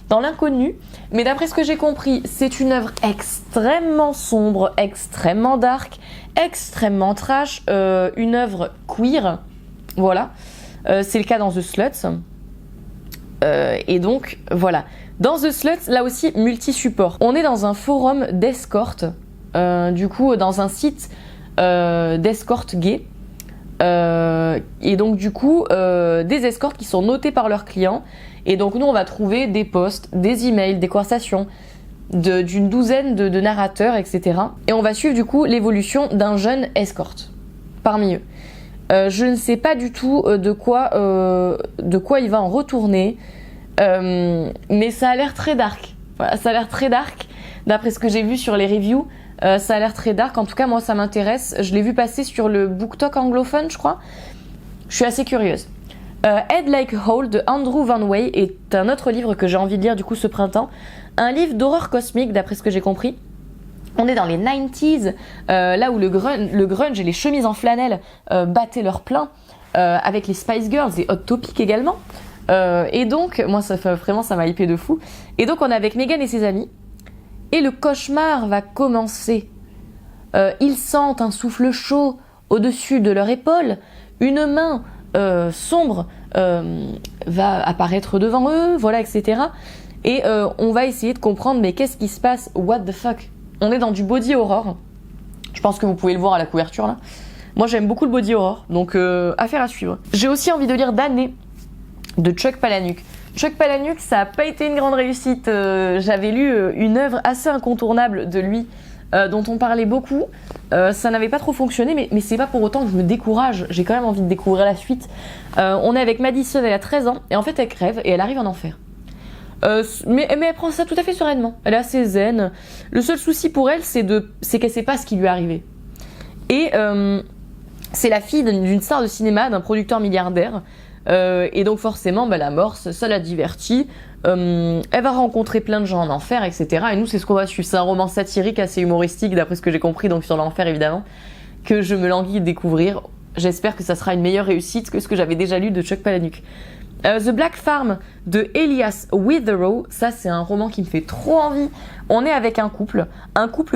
S1: dans l'inconnu. Mais d'après ce que j'ai compris, c'est une œuvre extrêmement sombre, extrêmement dark, extrêmement trash, une œuvre queer. Voilà. C'est le cas dans The Sluts. Et donc, voilà. Dans The Sluts, là aussi, multi-support. On est dans un forum d'escorte, du coup, dans un site d'escorte gay. Et donc, du coup, des escortes qui sont notées par leurs clients. Et donc, nous, on va trouver des posts, des emails, des conversations d'une douzaine de narrateurs, etc. Et on va suivre, du coup, l'évolution d'un jeune escorte parmi eux. Je ne sais pas du tout de quoi il va en retourner. Mais ça a l'air très dark. Voilà, ça a l'air très dark. D'après ce que j'ai vu sur les reviews, ça a l'air très dark. En tout cas, moi, ça m'intéresse. Je l'ai vu passer sur le BookTok anglophone, je crois. Je suis assez curieuse. Head Like Hole de Andrew Van Wey est un autre livre que j'ai envie de lire du coup ce printemps. Un livre d'horreur cosmique, d'après ce que j'ai compris. On est dans les 90s, là où le grunge et les chemises en flanelle battaient leur plein, avec les Spice Girls et Hot Topic également. Et donc, moi, ça m'a hypé de fou. Et donc, on est avec Megan et ses amis. Et le cauchemar va commencer. Ils sentent un souffle chaud au-dessus de leur épaule. Une main sombre va apparaître devant eux, voilà, etc. Et on va essayer de comprendre, mais qu'est-ce qui se passe? What the fuck? On est dans du body horror. Je pense que vous pouvez le voir à la couverture, là. Moi, j'aime beaucoup le body horror. Donc, affaire à suivre. J'ai aussi envie de lire Damnée de Chuck Palahniuk. Chuck Palahniuk, ça n'a pas été une grande réussite. J'avais lu une œuvre assez incontournable de lui, dont on parlait beaucoup. Ça n'avait pas trop fonctionné, mais c'est pas pour autant que je me décourage. J'ai quand même envie de découvrir la suite. On est avec Madison, elle a 13 ans, et en fait elle crève et elle arrive en enfer. Mais elle prend ça tout à fait sereinement. Elle est assez zen. Le seul souci pour elle, c'est qu'elle sait pas ce qui lui est arrivé. Et c'est la fille d'une star de cinéma, d'un producteur milliardaire. Et donc forcément, la mort, ça la divertit. Elle va rencontrer plein de gens en enfer, etc. Et nous, c'est ce qu'on va suivre. C'est un roman satirique assez humoristique, d'après ce que j'ai compris, donc sur l'enfer évidemment. que je me languis de découvrir. J'espère que ça sera une meilleure réussite que ce que j'avais déjà lu de Chuck Palahniuk. The Black Farm de Elias Witherow, ça c'est un roman qui me fait trop envie. On est avec un couple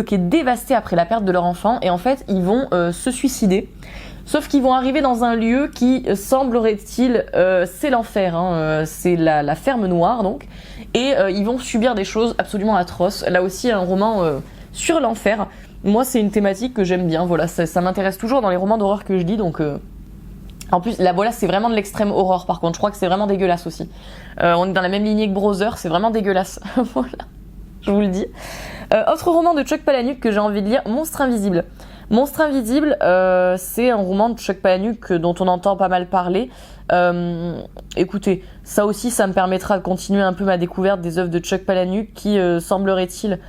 S1: qui est dévasté après la perte de leur enfant et en fait ils vont se suicider. Sauf qu'ils vont arriver dans un lieu qui semblerait-il c'est l'enfer, hein, c'est la ferme noire donc, et ils vont subir des choses absolument atroces. Là aussi un roman sur l'enfer. Moi c'est une thématique que j'aime bien, voilà, ça m'intéresse toujours dans les romans d'horreur que je lis donc. En plus, là, voilà, c'est vraiment de l'extrême horreur, par contre. Je crois que c'est vraiment dégueulasse aussi. On est dans la même lignée que Brother, c'est vraiment dégueulasse. Voilà, je vous le dis. Autre roman de Chuck Palahniuk que j'ai envie de lire, Monstre Invisible. Monstre Invisible, c'est un roman de Chuck Palahniuk dont on entend pas mal parler. Écoutez, ça aussi, ça me permettra de continuer un peu ma découverte des œuvres de Chuck Palahniuk qui, semblerait-il,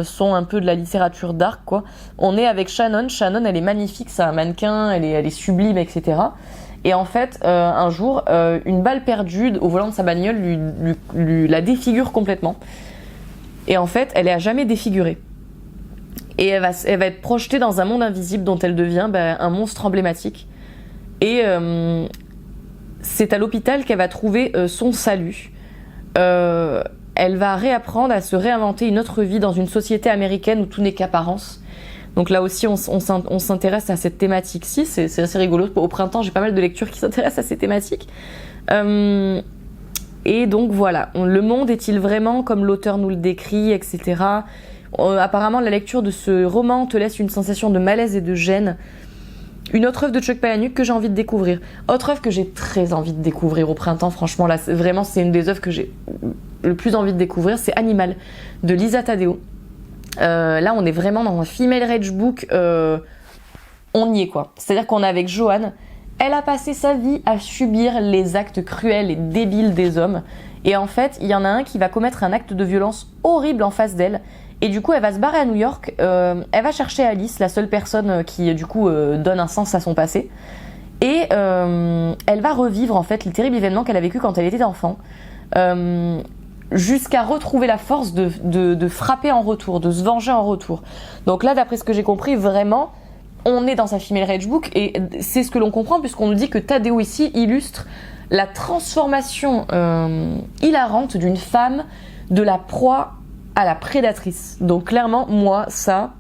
S1: sont un peu de la littérature dark, quoi. On est avec Shannon. Shannon, elle est magnifique, c'est un mannequin, elle est sublime, etc. Et en fait, un jour, une balle perdue au volant de sa bagnole la défigure complètement. Et en fait, elle est à jamais défigurée. Et elle va être projetée dans un monde invisible dont elle devient un monstre emblématique. Et c'est à l'hôpital qu'elle va trouver son salut. Elle va réapprendre à se réinventer une autre vie dans une société américaine où tout n'est qu'apparence. Donc là aussi, on s'intéresse à cette thématique-ci. C'est assez rigolo. Au printemps, j'ai pas mal de lectures qui s'intéressent à ces thématiques. Et donc voilà, le monde est-il vraiment comme l'auteur nous le décrit, etc. Apparemment, la lecture de ce roman te laisse une sensation de malaise et de gêne. Une autre œuvre de Chuck Palahniuk que j'ai envie de découvrir. Autre œuvre que j'ai très envie de découvrir au printemps, franchement, là, vraiment, c'est une des œuvres que j'ai le plus envie de découvrir, c'est Animal, de Lisa Taddeo. Là, on est vraiment dans un female rage book. On y est, quoi. C'est-à-dire qu'on est avec Joanne. Elle a passé sa vie à subir les actes cruels et débiles des hommes. Et en fait, il y en a un qui va commettre un acte de violence horrible en face d'elle. Et du coup, elle va se barrer à New York. Elle va chercher Alice, la seule personne qui, du coup, donne un sens à son passé. Et elle va revivre, en fait, les terribles événements qu'elle a vécu quand elle était enfant. Jusqu'à retrouver la force de frapper en retour, de se venger en retour. Donc là, d'après ce que j'ai compris, vraiment, on est dans un female rage book. Et c'est ce que l'on comprend, puisqu'on nous dit que Taddeo, ici, illustre la transformation hilarante d'une femme de la proie à la prédatrice. Donc clairement, moi, ça,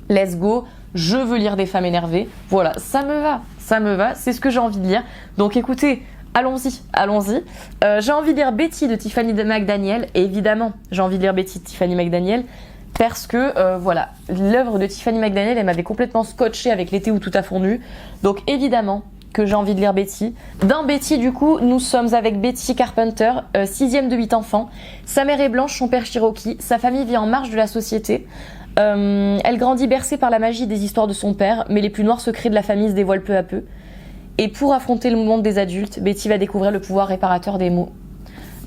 S1: let's go, je veux lire des femmes énervées. Voilà, ça me va, c'est ce que j'ai envie de lire. Donc écoutez, allons-y. J'ai envie de lire Betty de Tiffany McDaniel. Et évidemment, j'ai envie de lire Betty de Tiffany McDaniel parce que, voilà, l'œuvre de Tiffany McDaniel, elle m'avait complètement scotché avec L'été où tout a fondu. Donc évidemment que j'ai envie de lire Betty. Dans Betty, du coup, nous sommes avec Betty Carpenter, 6e de 8 enfants. Sa mère est blanche, son père cherokee. Sa famille vit en marge de la société. Elle grandit bercée par la magie des histoires de son père, mais les plus noirs secrets de la famille se dévoilent peu à peu. Et pour affronter le monde des adultes, Betty va découvrir le pouvoir réparateur des mots.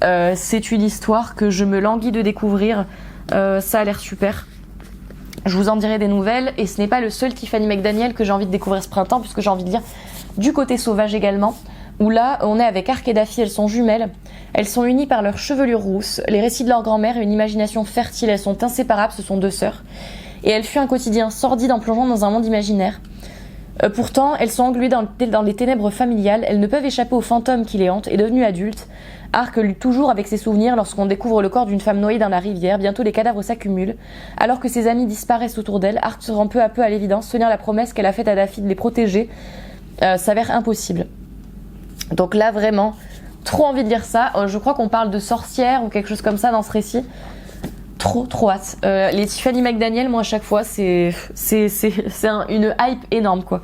S1: C'est une histoire que je me languis de découvrir. Ça a l'air super. Je vous en dirai des nouvelles. Et ce n'est pas le seul Tiffany McDaniel que j'ai envie de découvrir ce printemps, puisque j'ai envie de lire Du côté sauvage également, où là, on est avec Arc et Daffy, elles sont jumelles. Elles sont unies par leur chevelure rousse, les récits de leur grand-mère et une imagination fertile. Elles sont inséparables, ce sont deux sœurs. Et elles fuient un quotidien sordide en plongeant dans un monde imaginaire. Pourtant, elles sont engluées dans les ténèbres familiales. Elles ne peuvent échapper aux fantômes qui les hantent. Et devenue adulte, Arc lutte toujours avec ses souvenirs lorsqu'on découvre le corps d'une femme noyée dans la rivière. Bientôt, les cadavres s'accumulent. Alors que ses amis disparaissent autour d'elle, Arc se rend peu à peu à l'évidence. Tenir la promesse qu'elle a faite à Daffy de les protéger s'avère impossible. Donc là, vraiment, trop envie de lire ça. Je crois qu'on parle de sorcières ou quelque chose comme ça dans ce récit. Trop hâte. Les Tiffany McDaniel, moi à chaque fois, c'est une hype énorme, quoi.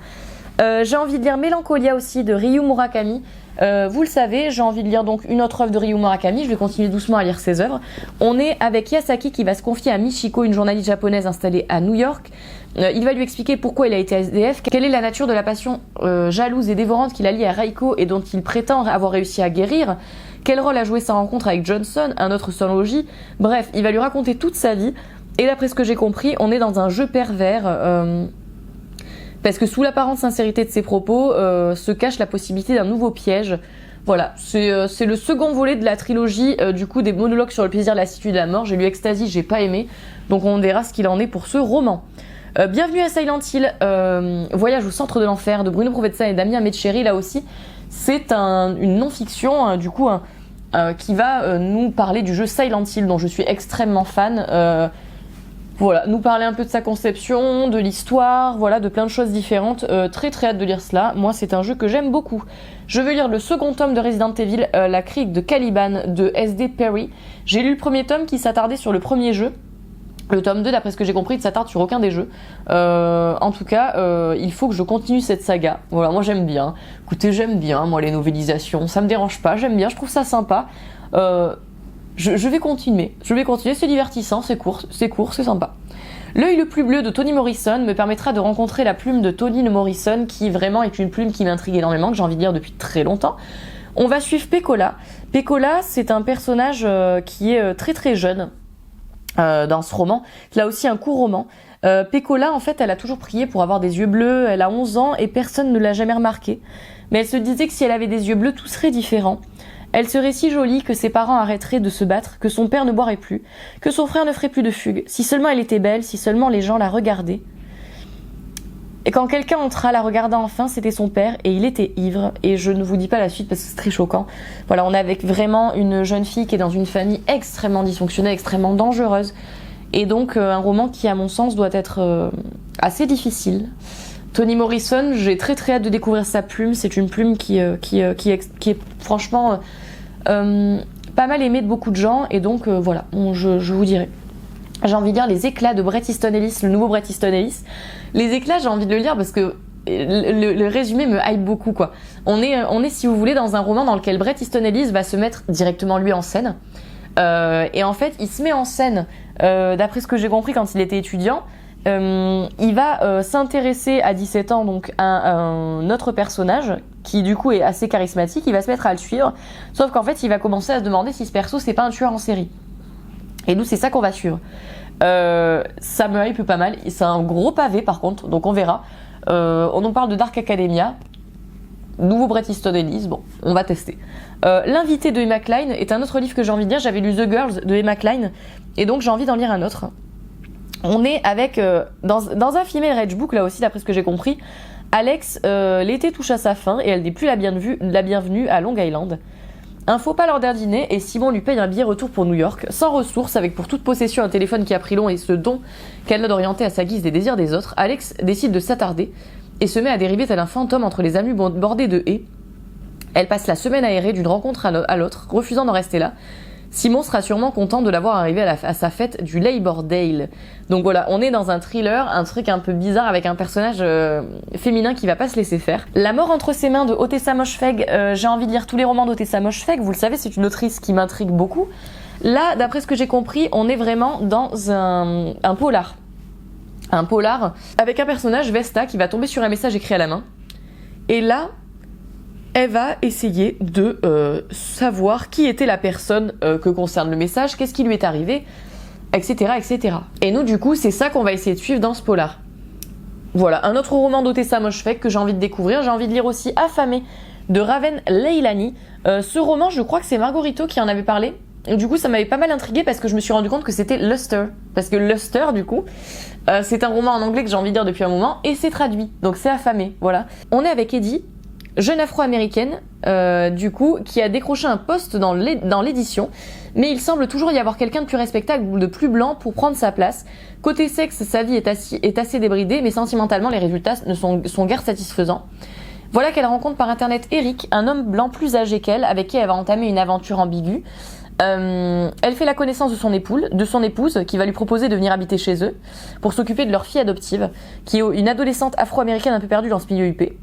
S1: J'ai envie de lire Mélancolia aussi de Ryu Murakami. Vous le savez, j'ai envie de lire donc une autre œuvre de Ryu Murakami. Je vais continuer doucement à lire ses œuvres. On est avec Yasaki qui va se confier à Michiko, une journaliste japonaise installée à New York. Il va lui expliquer pourquoi il a été SDF, quelle est la nature de la passion jalouse et dévorante qu'il a liée à Reiko et dont il prétend avoir réussi à guérir. Quel rôle a joué sa rencontre avec Johnson, un autre sans logis. Bref, il va lui raconter toute sa vie. Et d'après ce que j'ai compris, on est dans un jeu pervers. Parce que sous l'apparente sincérité de ses propos, se cache la possibilité d'un nouveau piège. Voilà, c'est le second volet de la trilogie du coup des monologues sur le plaisir, la lassitude et la mort. J'ai lu Ecstasy, j'ai pas aimé. Donc on verra ce qu'il en est pour ce roman. Bienvenue à Silent Hill, voyage au centre de l'enfer de Bruno Provenza et Damien Mecceri. Là aussi, c'est une non-fiction qui va nous parler du jeu Silent Hill dont je suis extrêmement fan. Voilà, nous parler un peu de sa conception, de l'histoire, voilà, de plein de choses différentes. Très très hâte de lire cela. Moi, c'est un jeu que j'aime beaucoup. Je veux lire le second tome de Resident Evil, La Crique de Caliban de S.D. Perry. J'ai lu le premier tome qui s'attardait sur le premier jeu. Le tome 2, d'après ce que j'ai compris, ne s'attarde sur aucun des jeux. En tout cas, il faut que je continue cette saga. Voilà, moi j'aime bien. Écoutez, j'aime bien, moi, les novélisations. Ça me dérange pas, j'aime bien, je trouve ça sympa. Je vais continuer, c'est divertissant, c'est court, c'est sympa. L'œil le plus bleu de Toni Morrison me permettra de rencontrer la plume de Toni Morrison, qui vraiment est une plume qui m'intrigue énormément, que j'ai envie de lire depuis très longtemps. On va suivre Pecola. Pecola, c'est un personnage qui est très très jeune dans ce roman. Là aussi un court roman. Pecola, en fait, elle a toujours prié pour avoir des yeux bleus, elle a 11 ans et personne ne l'a jamais remarqué. Mais elle se disait que si elle avait des yeux bleus, tout serait différent. Elle serait si jolie que ses parents arrêteraient de se battre, que son père ne boirait plus, que son frère ne ferait plus de fugue, si seulement elle était belle, si seulement les gens la regardaient. Et quand quelqu'un entra, la regarda enfin, c'était son père, et il était ivre, et je ne vous dis pas la suite parce que c'est très choquant. Voilà, on est avec vraiment une jeune fille qui est dans une famille extrêmement dysfonctionnelle, extrêmement dangereuse, et donc un roman qui, à mon sens, doit être assez difficile. Toni Morrison, j'ai très très hâte de découvrir sa plume. C'est une plume qui est franchement pas mal aimée de beaucoup de gens. Et donc voilà, je vous dirai. J'ai envie de lire Les Éclats de Bret Easton Ellis, le nouveau Bret Easton Ellis. Les Éclats, j'ai envie de le lire parce que le résumé me hype beaucoup, quoi. On est, si vous voulez, dans un roman dans lequel Bret Easton Ellis va se mettre directement lui en scène. Et en fait, il se met en scène, d'après ce que j'ai compris quand il était étudiant. Il va s'intéresser à 17 ans donc à un autre personnage qui du coup est assez charismatique. Il va se mettre à le suivre, sauf qu'en fait il va commencer à se demander si ce perso c'est pas un tueur en série. Et nous c'est ça qu'on va suivre. Ça me hype pas mal. C'est un gros pavé par contre, donc on verra. On en parle de Dark Academia, nouveau Bret Easton Ellis. Bon, on va tester. L'invité de Emma Cline est un autre livre que j'ai envie de lire. J'avais lu The Girls de Emma Cline et donc j'ai envie d'en lire un autre. On est avec, dans un female rage book, là aussi, d'après ce que j'ai compris, Alex, l'été touche à sa fin et elle n'est plus la bienvenue à Long Island. Un faux pas lors d'un dîner et Simon lui paye un billet retour pour New York, sans ressources, avec pour toute possession un téléphone qui a pris long et ce don qu'elle a d'orienter à sa guise des désirs des autres. Alex décide de s'attarder et se met à dériver tel un fantôme entre les avenues bordées de haies. Elle passe la semaine aérée d'une rencontre à l'autre, refusant d'en rester là. Simon sera sûrement content de l'avoir arrivé à sa fête du Labor Day. Donc voilà, on est dans un thriller, un truc un peu bizarre avec un personnage féminin qui va pas se laisser faire. La mort entre ses mains de Otessa Moshfegh, j'ai envie de lire tous les romans d'Otessa Moshfegh, vous le savez, c'est une autrice qui m'intrigue beaucoup. Là, d'après ce que j'ai compris, on est vraiment dans un polar. Un polar avec un personnage, Vesta, qui va tomber sur un message écrit à la main. Et là, elle va essayer de savoir qui était la personne que concerne le message, qu'est-ce qui lui est arrivé, etc., etc. Et nous, du coup, c'est ça qu'on va essayer de suivre dans ce polar. Voilà, un autre roman d'Otessa Moshfegh que j'ai envie de découvrir. J'ai envie de lire aussi Affamé de Raven Leilani. Ce roman, je crois que c'est Margarito qui en avait parlé. Et du coup, ça m'avait pas mal intriguée parce que je me suis rendu compte que c'était Luster. Parce que Luster, du coup, c'est un roman en anglais que j'ai envie de lire depuis un moment et c'est traduit. Donc c'est Affamé, voilà. On est avec Eddie, jeune afro-américaine, du coup, qui a décroché un poste dans l'édition, mais il semble toujours y avoir quelqu'un de plus respectable ou de plus blanc pour prendre sa place. Côté sexe, sa vie est assez débridée, mais sentimentalement, les résultats ne sont guère satisfaisants. Voilà qu'elle rencontre par internet Eric, un homme blanc plus âgé qu'elle, avec qui elle va entamer une aventure ambiguë. Elle fait la connaissance de son épouse, qui va lui proposer de venir habiter chez eux, pour s'occuper de leur fille adoptive, qui est une adolescente afro-américaine un peu perdue dans ce milieu huppé.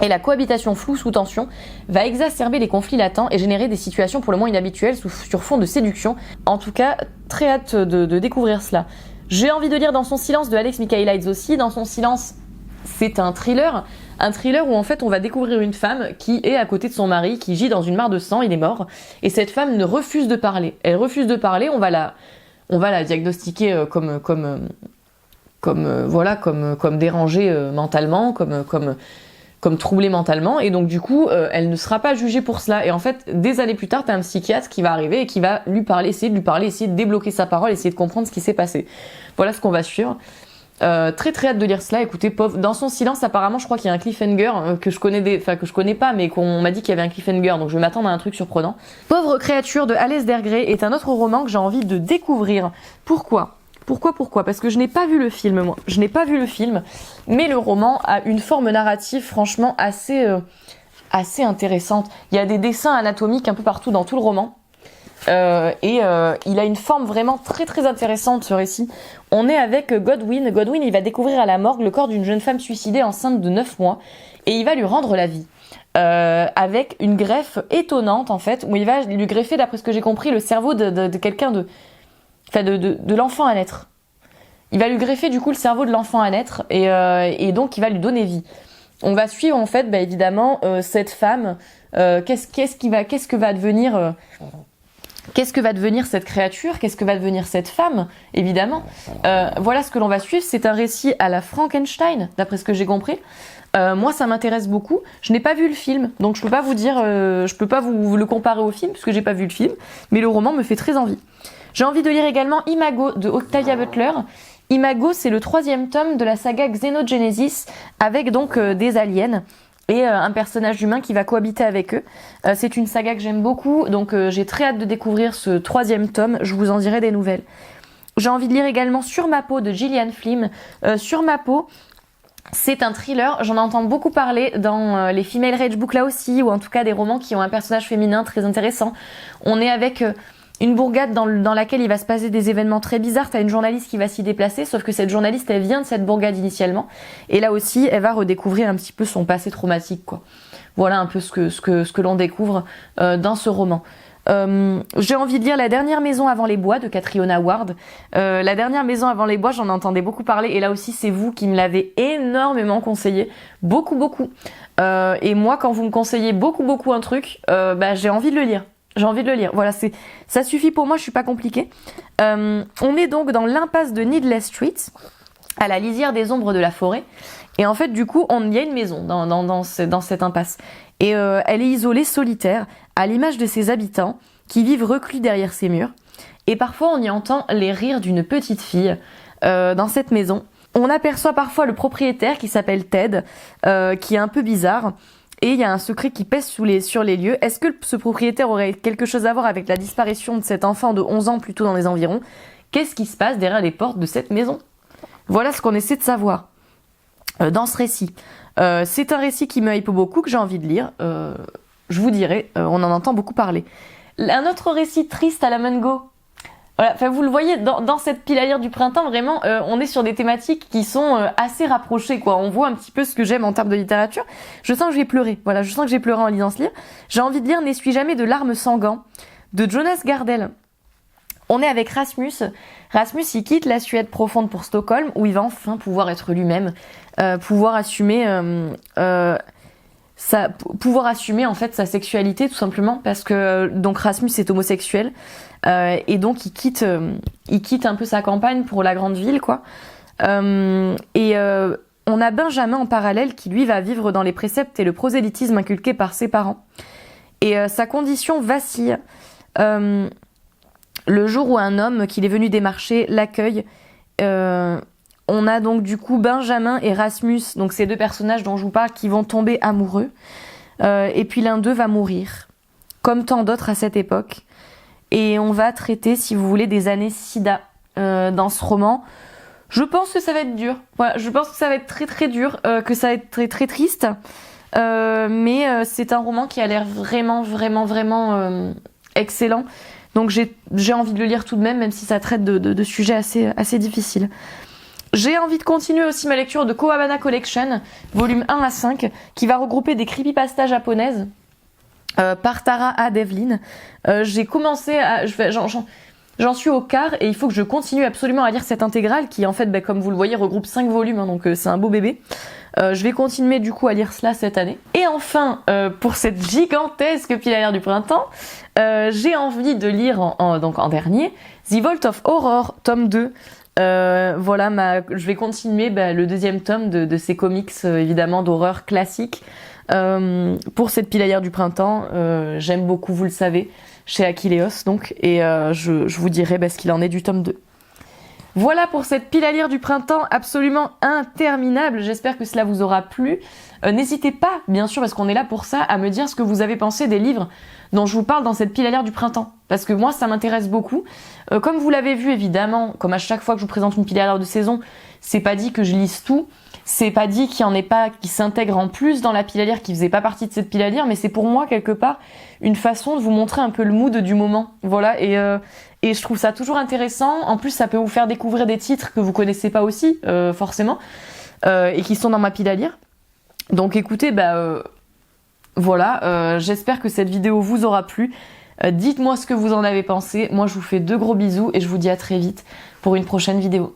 S1: Et la cohabitation floue sous tension va exacerber les conflits latents et générer des situations pour le moins inhabituelles sur fond de séduction. En tout cas, très hâte de découvrir cela. J'ai envie de lire Dans son silence de Alex Michaelides aussi. Dans son silence, c'est un thriller où en fait on va découvrir une femme qui est à côté de son mari, qui gît dans une mare de sang, il est mort. Et cette femme ne refuse de parler. Elle refuse de parler, on va la diagnostiquer comme dérangée mentalement, comme troublée mentalement, et donc du coup elle ne sera pas jugée pour cela. Et en fait, des années plus tard, t'as un psychiatre qui va arriver et qui va essayer de débloquer sa parole, essayer de comprendre ce qui s'est passé. Voilà ce qu'on va suivre. Très très hâte de lire cela. Écoutez, pauvre. Dans son silence, apparemment, je crois qu'il y a un cliffhanger que je connais pas, mais qu'on m'a dit qu'il y avait un cliffhanger, donc je vais m'attendre à un truc surprenant. Pauvre créature de Alasdair Gray est un autre roman que j'ai envie de découvrir. Pourquoi ? Parce que je n'ai pas vu le film, moi. Je n'ai pas vu le film, mais le roman a une forme narrative, franchement, assez intéressante. Il y a des dessins anatomiques un peu partout dans tout le roman. Il a une forme vraiment très très intéressante, ce récit. On est avec Godwin. Godwin, il va découvrir à la morgue le corps d'une jeune femme suicidée enceinte de 9 mois et il va lui rendre la vie. Avec une greffe étonnante en fait, où il va lui greffer, d'après ce que j'ai compris, le cerveau de quelqu'un de l'enfant à naître. Il va lui greffer du coup le cerveau de l'enfant à naître et donc il va lui donner vie. On va suivre en fait, évidemment, cette femme. Qu'est-ce que va devenir cette créature? Qu'est-ce que va devenir cette femme? Évidemment. Voilà ce que l'on va suivre. C'est un récit à la Frankenstein, d'après ce que j'ai compris. Moi, ça m'intéresse beaucoup. Je n'ai pas vu le film, donc je peux pas vous dire, je peux pas vous le comparer au film, puisque j'ai pas vu le film. Mais le roman me fait très envie. J'ai envie de lire également Imago de Octavia Butler. Imago, c'est le 3e tome de la saga Xenogenesis, avec donc des aliens et un personnage humain qui va cohabiter avec eux. C'est une saga que j'aime beaucoup, donc j'ai très hâte de découvrir ce 3e tome, je vous en dirai des nouvelles. J'ai envie de lire également Sur ma peau de Gillian Flynn. Sur ma peau, c'est un thriller, j'en entends beaucoup parler dans les Female Rage Books là aussi, ou en tout cas des romans qui ont un personnage féminin très intéressant. On est avec une bourgade dans laquelle il va se passer des événements très bizarres. T'as une journaliste qui va s'y déplacer, sauf que cette journaliste, elle vient de cette bourgade initialement. Et là aussi, elle va redécouvrir un petit peu son passé traumatique, quoi. Voilà un peu ce que l'on découvre dans ce roman. J'ai envie de lire La dernière maison avant les bois de Catriona Ward. La dernière maison avant les bois, j'en entendais beaucoup parler. Et là aussi, c'est vous qui me l'avez énormément conseillé. Beaucoup. Et moi, quand vous me conseillez beaucoup un truc, j'ai envie de le lire. Voilà, ça suffit pour moi, je suis pas compliquée. On est donc dans l'impasse de Needless Street, à la lisière des ombres de la forêt. Et en fait, du coup, il y a une maison dans cette impasse. Et elle est isolée, solitaire, à l'image de ses habitants, qui vivent reclus derrière ses murs. Et parfois, on y entend les rires d'une petite fille dans cette maison. On aperçoit parfois le propriétaire qui s'appelle Ted, qui est un peu bizarre. Et il y a un secret qui pèse sur les lieux. Est-ce que ce propriétaire aurait quelque chose à voir avec la disparition de cet enfant de 11 ans plus tôt dans les environs? Qu'est-ce qui se passe derrière les portes de cette maison? Voilà ce qu'on essaie de savoir dans ce récit. C'est un récit qui me hype beaucoup, que j'ai envie de lire. Je vous dirai, on en entend beaucoup parler. Un autre récit triste à la Mungo. Voilà, enfin vous le voyez dans cette pile à lire du printemps, vraiment, on est sur des thématiques qui sont assez rapprochées, quoi. On voit un petit peu ce que j'aime en termes de littérature. Je sens que j'ai pleuré. Voilà, je sens que j'ai pleuré en lisant ce livre. J'ai envie de lire N'essuie jamais de larmes sans gants de Jonas Gardell. On est avec Rasmus. Rasmus, il quitte la Suède profonde pour Stockholm, où il va enfin pouvoir être lui-même, pouvoir assumer en fait sa sexualité, tout simplement, parce que donc Rasmus est homosexuel. Et donc il quitte un peu sa campagne pour la grande ville, quoi. On a Benjamin en parallèle qui lui va vivre dans les préceptes et le prosélytisme inculqué par ses parents. Et sa condition vacille. Le jour où un homme qu'il est venu démarcher l'accueille, on a donc du coup Benjamin et Rasmus, donc ces deux personnages dont je vous parle, qui vont tomber amoureux. Et puis l'un d'eux va mourir, comme tant d'autres à cette époque. Et on va traiter, si vous voulez, des années SIDA dans ce roman. Je pense que ça va être dur. Voilà, je pense que ça va être très très dur, que ça va être très très triste. Mais c'est un roman qui a l'air vraiment excellent. Donc j'ai envie de le lire tout de même si ça traite de sujets assez difficiles. J'ai envie de continuer aussi ma lecture de Koabana Collection, volume 1 à 5, qui va regrouper des creepypastas japonaises. Par Tara A. Devlin. J'ai commencé à... J'en suis au quart et il faut que je continue absolument à lire cette intégrale qui en fait, comme vous le voyez, regroupe 5 volumes, hein, donc c'est un beau bébé. Je vais continuer du coup à lire cela cette année. Et enfin, pour cette gigantesque pile à lire du printemps, j'ai envie de lire en dernier The Vault of Horror, tome 2. Voilà, je vais continuer le deuxième tome de ces comics, évidemment, d'horreur classique. Pour cette pile à lire du printemps, j'aime beaucoup, vous le savez, chez Akileos donc, et je vous dirai ce qu'il en est du tome 2. Voilà pour cette pile à lire du printemps absolument interminable. J'espère que cela vous aura plu. N'hésitez pas, bien sûr, parce qu'on est là pour ça, à me dire ce que vous avez pensé des livres dont je vous parle dans cette pile à lire du printemps. Parce que moi, ça m'intéresse beaucoup. Comme vous l'avez vu, évidemment, comme à chaque fois que je vous présente une pile à lire de saison, c'est pas dit que je lise tout. C'est pas dit qu'il y en ait pas qui s'intègrent en plus dans la pile à lire, qui faisait pas partie de cette pile à lire, mais c'est pour moi, quelque part, une façon de vous montrer un peu le mood du moment. Voilà, et je trouve ça toujours intéressant. En plus, ça peut vous faire découvrir des titres que vous connaissez pas aussi, forcément, et qui sont dans ma pile à lire. Donc écoutez, voilà, j'espère que cette vidéo vous aura plu. Dites-moi ce que vous en avez pensé. Moi, je vous fais de gros bisous et je vous dis à très vite pour une prochaine vidéo.